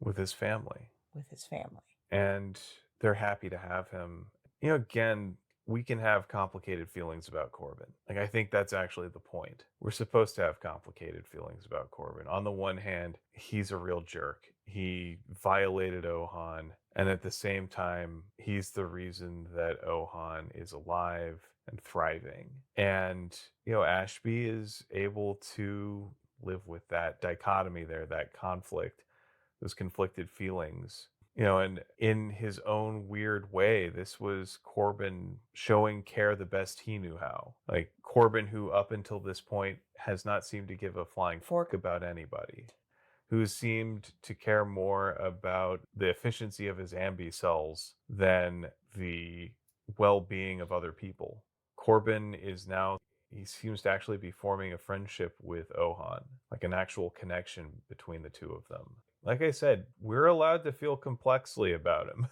With his family. with his family. And they're happy to have him. You know, again, we can have complicated feelings about Corbin. Like, I think that's actually the point. We're supposed to have complicated feelings about Corbin. On the one hand, he's a real jerk. He violated Ohan, and at the same time, he's the reason that Ohan is alive and thriving. And, you know, Ashby is able to live with that dichotomy there, that conflict, those conflicted feelings. You know, and in his own weird way, this was Corbin showing care the best he knew how. Like Corbin, who up until this point has not seemed to give a flying fork about anybody, who seemed to care more about the efficiency of his ambi cells than the well-being of other people. Corbin is now, he seems to actually be forming a friendship with Ohan, like an actual connection between the two of them. Like I said, we're allowed to feel complexly about him.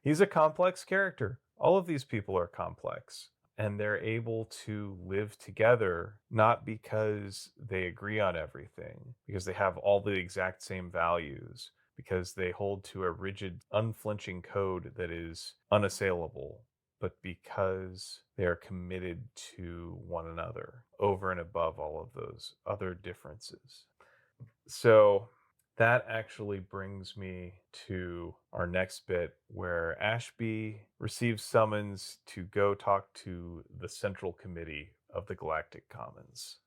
He's a complex character. All of these people are complex. And they're able to live together not because they agree on everything, because they have all the exact same values, because they hold to a rigid, unflinching code that is unassailable, but because they are committed to one another over and above all of those other differences. So that actually brings me to our next bit where Ashby receives summons to go talk to the Central Committee of the Galactic Commons.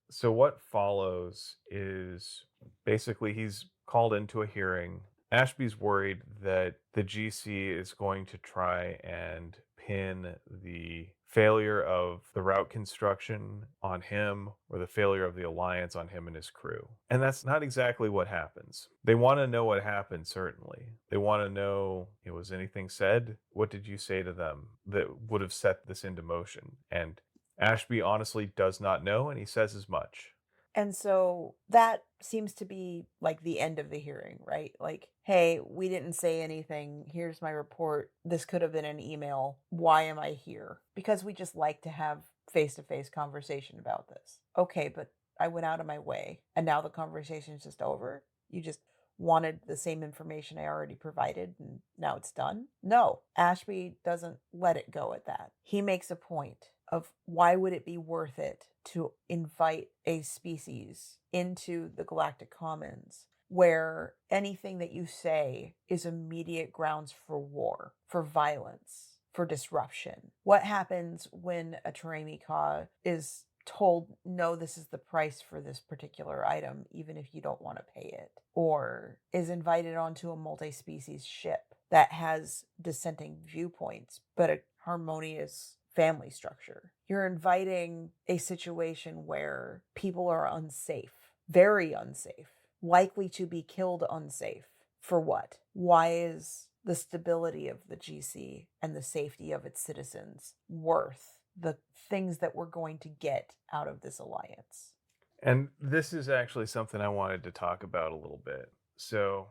So what follows is basically he's called into a hearing. Ashby's worried that the GC is going to try and pin the failure of the route construction on him or the failure of the alliance on him and his crew. And that's not exactly what happens. They want to know what happened, certainly. They want to know, was anything said? What did you say to them that would have set this into motion? And Ashby honestly does not know, and he says as much. And so that seems to be like the end of the hearing, right? Like, hey, we didn't say anything. Here's my report. This could have been an email. Why am I here? Because we just like to have face-to-face conversation about this. Okay, but I went out of my way and now the conversation's just over. You just wanted the same information I already provided and now it's done? No, Ashby doesn't let it go at that. He makes a point of why would it be worth it to invite a species into the Galactic Commons where anything that you say is immediate grounds for war, for violence, for disruption. What happens when a Teremi Ka is told, no, this is the price for this particular item, even if you don't want to pay it, or is invited onto a multi species ship that has dissenting viewpoints, but a harmonious family structure. You're inviting a situation where people are unsafe, very unsafe, likely to be killed unsafe. For what? Why is the stability of the GC and the safety of its citizens worth the things that we're going to get out of this alliance? And this is actually something I wanted to talk about a little bit. So,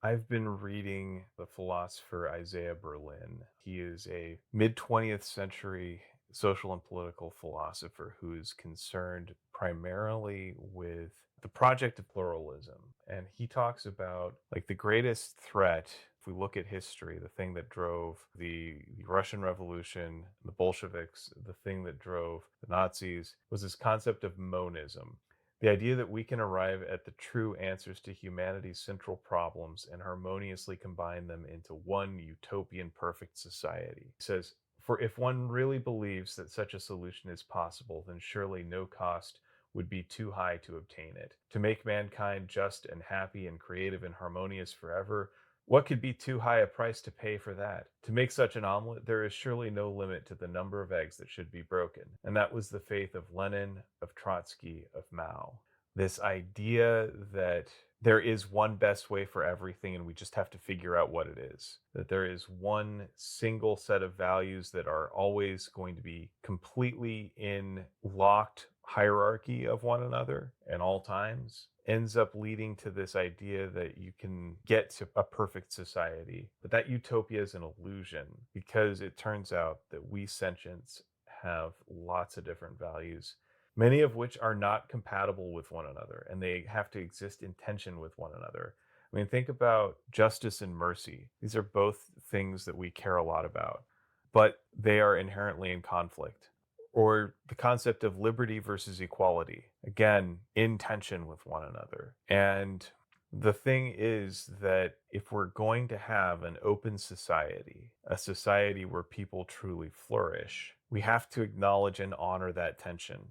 I've been reading the philosopher Isaiah Berlin. He is a mid 20th century social and political philosopher who is concerned primarily with the project of pluralism. And he talks about like the greatest threat, if we look at history, the thing that drove the Russian Revolution, the Bolsheviks, the thing that drove the Nazis was this concept of monism. The idea that we can arrive at the true answers to humanity's central problems and harmoniously combine them into one utopian perfect society. He says, for if one really believes that such a solution is possible, then surely no cost would be too high to obtain it. To make mankind just and happy and creative and harmonious forever, what could be too high a price to pay for that? To make such an omelet, there is surely no limit to the number of eggs that should be broken. And that was the faith of Lenin, of Trotsky, of Mao. This idea that there is one best way for everything and we just have to figure out what it is. That there is one single set of values that are always going to be completely in locked hierarchy of one another at all times ends up leading to this idea that you can get to a perfect society. But that utopia is an illusion because it turns out that we sentients have lots of different values, many of which are not compatible with one another, and they have to exist in tension with one another. I mean, think about justice and mercy. These are both things that we care a lot about, but they are inherently in conflict. Or the concept of liberty versus equality, again, in tension with one another. And the thing is that if we're going to have an open society, a society where people truly flourish, we have to acknowledge and honor that tension.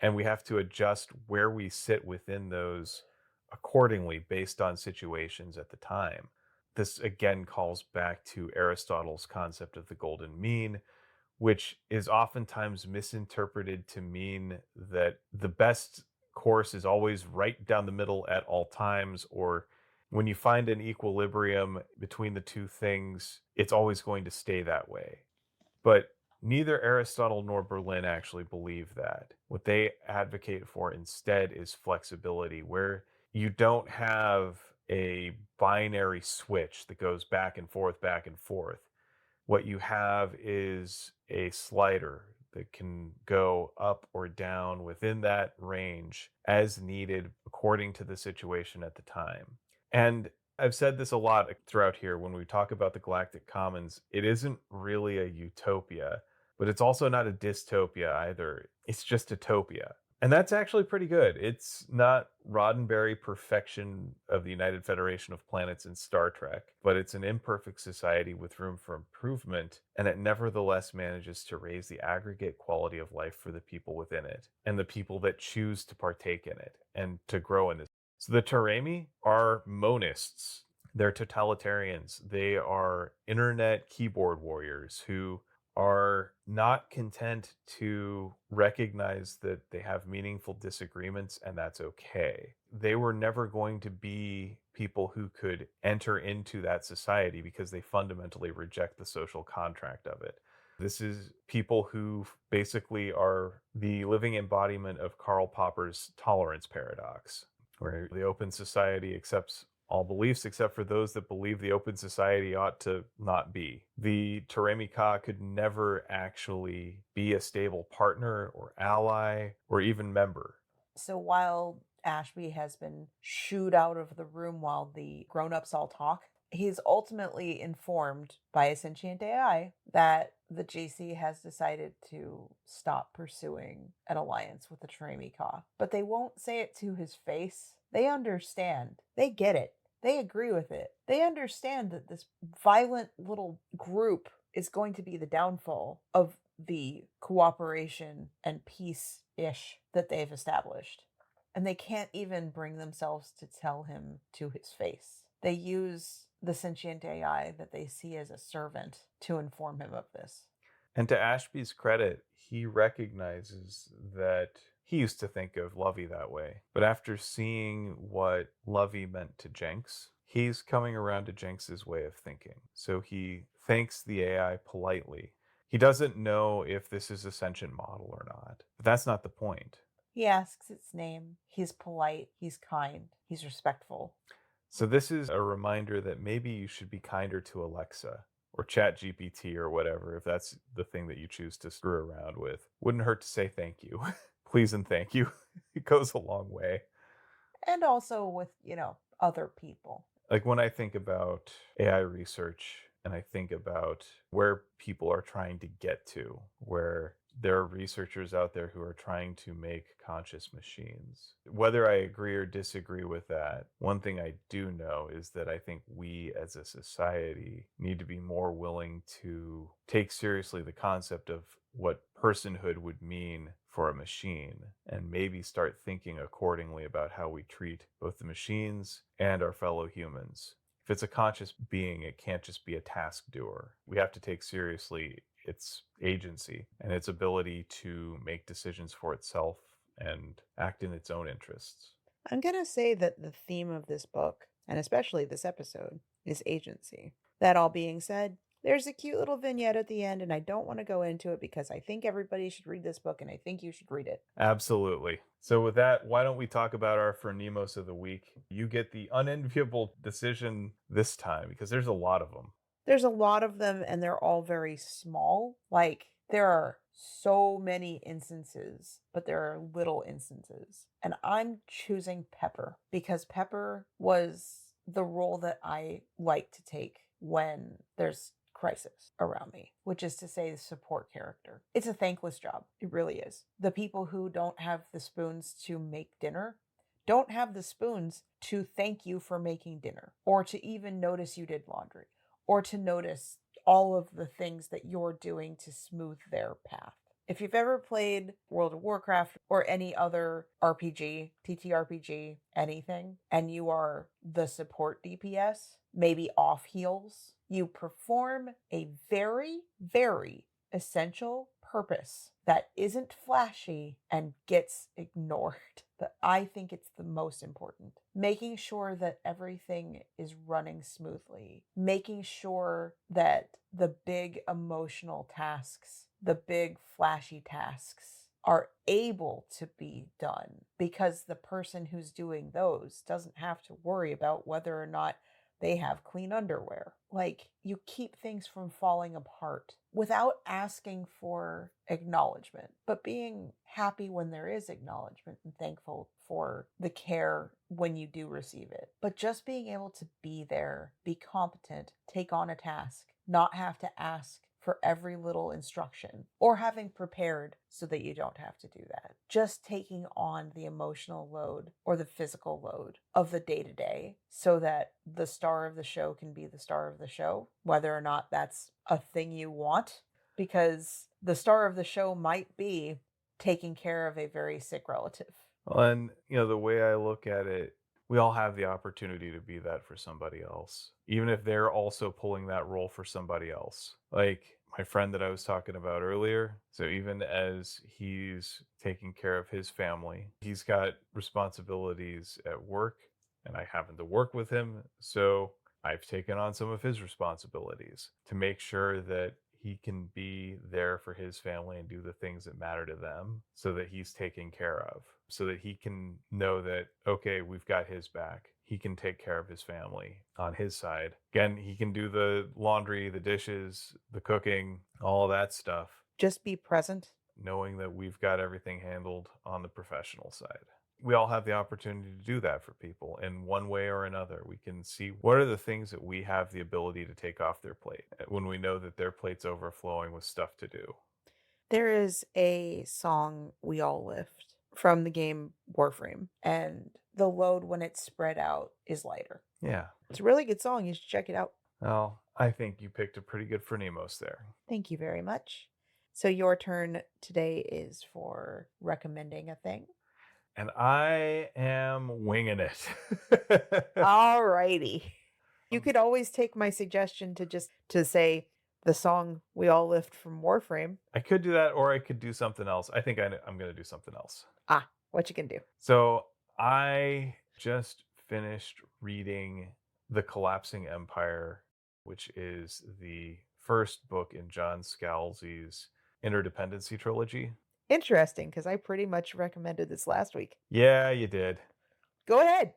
And we have to adjust where we sit within those accordingly based on situations at the time. This again calls back to Aristotle's concept of the golden mean, which is oftentimes misinterpreted to mean that the best course is always right down the middle at all times, or when you find an equilibrium between the two things, it's always going to stay that way. But neither Aristotle nor Berlin actually believe that. What they advocate for instead is flexibility, where you don't have a binary switch that goes back and forth, back and forth. What you have is a slider that can go up or down within that range as needed according to the situation at the time. And I've said this a lot throughout here when we talk about the Galactic Commons. It isn't really a utopia, but it's also not a dystopia either. It's just a topia. And that's actually pretty good. It's not Roddenberry perfection of the United Federation of Planets in Star Trek, but it's an imperfect society with room for improvement, and it nevertheless manages to raise the aggregate quality of life for the people within it and the people that choose to partake in it and to grow in this. So the Teremi are monists. They're totalitarians. They are internet keyboard warriors who are not content to recognize that they have meaningful disagreements and that's okay. They were never going to be people who could enter into that society because they fundamentally reject the social contract of it. This is people who basically are the living embodiment of Karl Popper's tolerance paradox, where the open society accepts all beliefs except for those that believe the open society ought to not be. The Teremi Ka could never actually be a stable partner or ally or even member. So while Ashby has been shooed out of the room while the grown-ups all talk, he's ultimately informed by a sentient AI that the JC has decided to stop pursuing an alliance with the Tremi Ka. But they won't say it to his face. They understand. They get it. They agree with it. They understand that this violent little group is going to be the downfall of the cooperation and peace-ish that they've established. And they can't even bring themselves to tell him to his face. They use the sentient AI that they see as a servant to inform him of this. And to Ashby's credit, he recognizes that he used to think of Lovey that way. But after seeing what Lovey meant to Jenks, he's coming around to Jenks's way of thinking. So he thanks the AI politely. He doesn't know if this is a sentient model or not. But that's not the point. He asks its name. He's polite. He's kind. He's respectful. So this is a reminder that maybe you should be kinder to Alexa or ChatGPT or whatever, if that's the thing that you choose to screw around with. Wouldn't hurt to say thank you. Please and thank you. It goes a long way. And also with, other people. Like when I think about AI research and I think about where people are trying to get to, where there are researchers out there who are trying to make conscious machines. Whether I agree or disagree with that, one thing I do know is that I think we as a society need to be more willing to take seriously the concept of what personhood would mean for a machine and maybe start thinking accordingly about how we treat both the machines and our fellow humans. If it's a conscious being, it can't just be a task doer. We have to take seriously its agency and its ability to make decisions for itself and act in its own interests. I'm going to say that the theme of this book, and especially this episode, is agency. That all being said, there's a cute little vignette at the end, and I don't want to go into it because I think everybody should read this book, and I think you should read it. Absolutely. So with that, why don't we talk about our Phronimos of the week? You get the unenviable decision this time because there's a lot of them. There's a lot of them, and they're all very small. Like, there are so many instances, but there are little instances. And I'm choosing Pepper because Pepper was the role that I like to take when there's crisis around me, which is to say the support character. It's a thankless job. It really is. The people who don't have the spoons to make dinner don't have the spoons to thank you for making dinner or to even notice you did laundry or to notice all of the things that you're doing to smooth their path. If you've ever played World of Warcraft or any other RPG, TTRPG, anything, and you are the support DPS, maybe off heals, you perform a very, very essential purpose that isn't flashy and gets ignored. But I think it's the most important. Making sure that everything is running smoothly, making sure that the big emotional tasks, the big flashy tasks are able to be done because the person who's doing those doesn't have to worry about whether or not they have clean underwear. Like, you keep things from falling apart without asking for acknowledgement, but being happy when there is acknowledgement and thankful for the care when you do receive it. But just being able to be there, be competent, take on a task, not have to ask for every little instruction or having prepared so that you don't have to do that. Just taking on the emotional load or the physical load of the day-to-day so that the star of the show can be the star of the show, whether or not that's a thing you want, because the star of the show might be taking care of a very sick relative. Well, and the way I look at it, we all have the opportunity to be that for somebody else, even if they're also pulling that role for somebody else. Like my friend that I was talking about earlier. So even as he's taking care of his family, he's got responsibilities at work, and I happen to work with him. So I've taken on some of his responsibilities to make sure that he can be there for his family and do the things that matter to them so that he's taken care of, so that he can know that, okay, we've got his back. He can take care of his family on his side. Again, he can do the laundry, the dishes, the cooking, all of that stuff. Just be present. Knowing that we've got everything handled on the professional side. We all have the opportunity to do that for people in one way or another. We can see what are the things that we have the ability to take off their plate when we know that their plate's overflowing with stuff to do. There is a song we all lift from the game Warframe, and the load when it's spread out is lighter. Yeah. It's a really good song. You should check it out. Well, I think you picked a pretty good Phronimos there. Thank you very much. So your turn today is for recommending a thing. And I am winging it. All righty. You Um, could always take my suggestion to say the song we all lift from Warframe. I could do that, or I could do something else. I think I'm going to do something else. Ah, what you can do. So I just finished reading The Collapsing Empire, which is the first book in John Scalzi's Interdependency trilogy. Interesting, because I pretty much recommended this last week. Yeah, you did. Go ahead.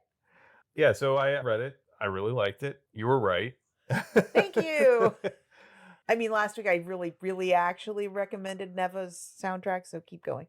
Yeah, so I read it. I really liked it. You were right. Thank you. I mean, last week I really, really actually recommended Neva's soundtrack, so keep going.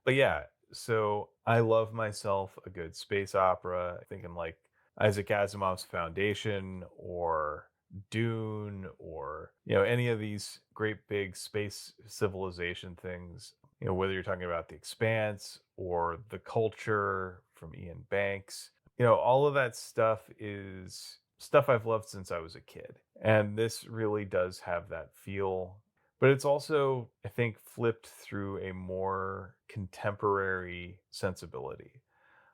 But yeah, so I love myself a good space opera. Thinking like Isaac Asimov's Foundation or Dune or any of these great big space civilization things. Whether you're talking about The Expanse or The Culture from Ian Banks. All of that stuff is stuff I've loved since I was a kid. And this really does have that feel, but it's also, I think, flipped through a more contemporary sensibility.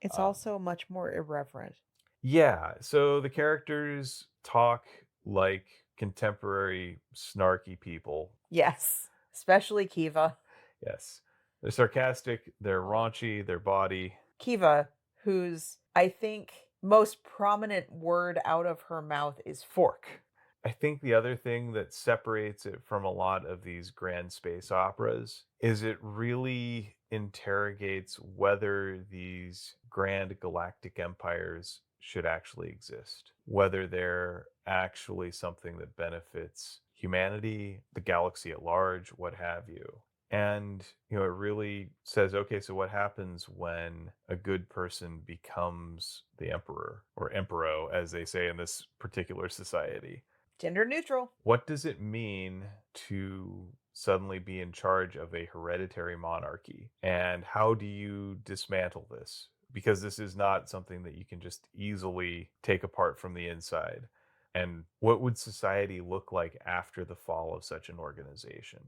It's Um, also much more irreverent. yeah, so the characters talk like contemporary snarky people. Yes, especially Kiva. Yes, they're sarcastic, they're raunchy, they're body. Kiva, whose I think most prominent word out of her mouth is fork. I think the other thing that separates it from a lot of these grand space operas is it really interrogates whether these grand galactic empires should actually exist, whether they're actually something that benefits humanity, the galaxy at large, what have you. And, it really says, okay, so what happens when a good person becomes the emperor or emperor, as they say in this particular society? Gender neutral. What does it mean to suddenly be in charge of a hereditary monarchy? And how do you dismantle this? Because this is not something that you can just easily take apart from the inside. And what would society look like after the fall of such an organization?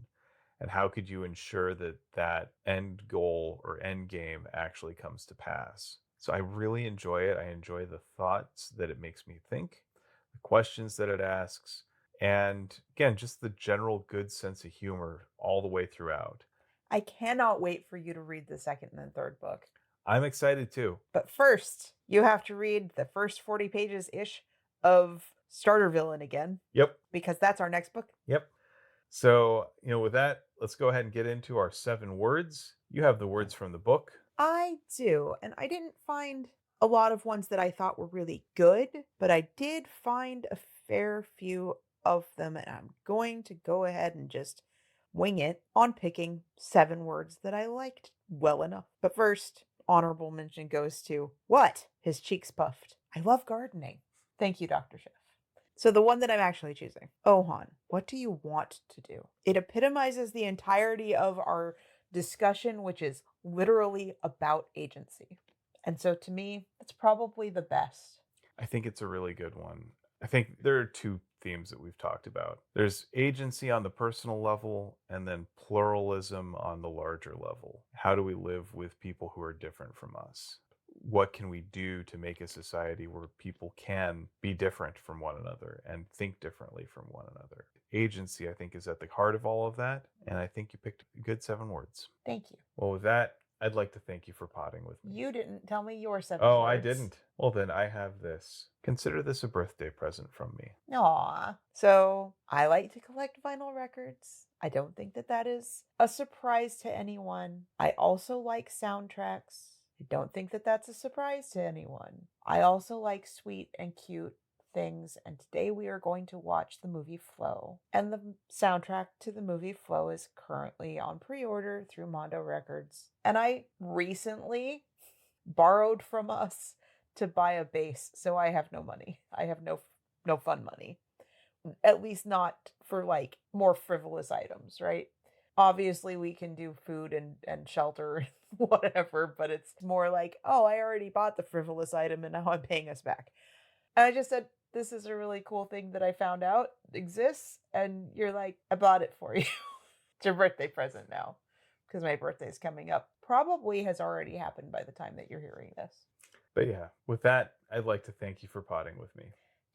And how could you ensure that that end goal or end game actually comes to pass? So I really enjoy it. I enjoy the thoughts that it makes me think, the questions that it asks, and again, just the general good sense of humor all the way throughout. I cannot wait for you to read the second and third book. I'm excited too. But first, you have to read the first 40 pages ish of Starter Villain again, Yep. because that's our next book. Yep. So, with that, let's go ahead and get into our 7 words. You have the words from the book. I do, and I didn't find a lot of ones that I thought were really good, but I did find a fair few of them, and I'm going to go ahead and just wing it on picking 7 words that I liked well enough. But first, honorable mention goes to what? His cheeks puffed. I love gardening. Thank you, Dr. Chef. So the one that I'm actually choosing, Ohan, what do you want to do? It epitomizes the entirety of our discussion, which is literally about agency. And so to me, it's probably the best. I think it's a really good one. I think there are 2 themes that we've talked about. There's agency on the personal level, and then pluralism on the larger level. How do we live with people who are different from us? What can we do to make a society where people can be different from one another and think differently from one another? Agency, I think, is at the heart of all of that. And I think you picked a good 7 words. Thank you. Well, with that, I'd like to thank you for potting with me. You didn't tell me your 7 Oh, words. I didn't. Well, then I have this. Consider this a birthday present from me. Aw. So I like to collect vinyl records. I don't think that that is a surprise to anyone. I also like soundtracks. I don't think that that's a surprise to anyone. I also like sweet and cute things, and today we are going to watch the movie Flow. And the soundtrack to the movie Flow is currently on pre-order through Mondo Records. And I recently borrowed from us to buy a bass, so I have no money. I have no fun money. At least not for like more frivolous items, right? Obviously we can do food and shelter and whatever, but it's more like, oh, I already bought the frivolous item and now I'm paying us back. And I just said, this is a really cool thing that I found out exists, and you're like, I bought it for you. It's your birthday present now, because my birthday's coming up. Probably has already happened by the time that you're hearing this. But yeah, with that, I'd like to thank you for potting with me.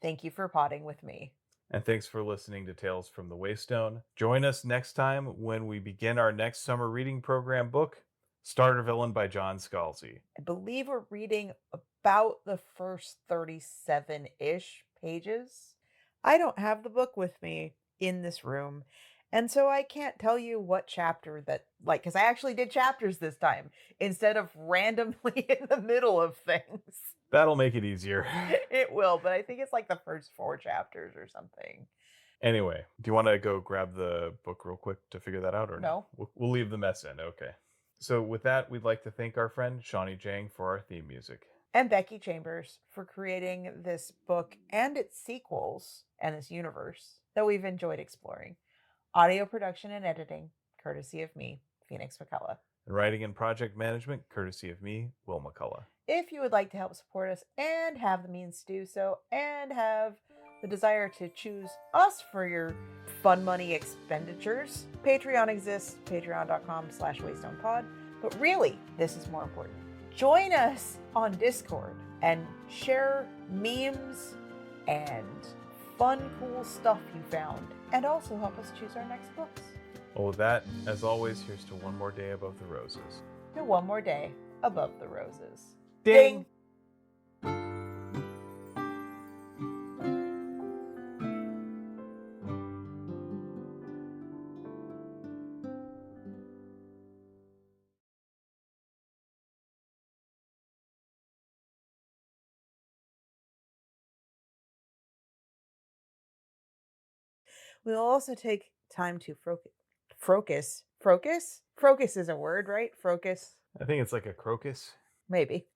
Thank you for potting with me. And thanks for listening to Tales from the Waystone. Join us next time when we begin our next summer reading program book, Starter Villain by John Scalzi. I believe we're reading about the first 37-ish pages. I don't have the book with me in this room, and so I can't tell you what chapter that, like, because I actually did chapters this time instead of randomly in the middle of things. That'll make it easier. It will, but I think it's like the first 4 chapters or something. Anyway, do you want to go grab the book real quick to figure that out, or No? We'll leave the mess in. Okay. So with that, we'd like to thank our friend Shawnee Jang for our theme music. And Becky Chambers for creating this book and its sequels and this universe that we've enjoyed exploring. Audio production and editing, courtesy of me, Phoenix McCullough. And writing and project management, courtesy of me, Will McCullough. If you would like to help support us and have the means to do so, and have the desire to choose us for your fun money expenditures, Patreon exists, patreon.com/waystonepod. But really, this is more important. Join us on Discord and share memes and fun, cool stuff you found, and also help us choose our next books. Well, with that, as always, here's to one more day above the roses. To one more day above the roses. Ding! We'll also take time to focus. Focus is a word, right? Focus. I think it's like a crocus. Maybe.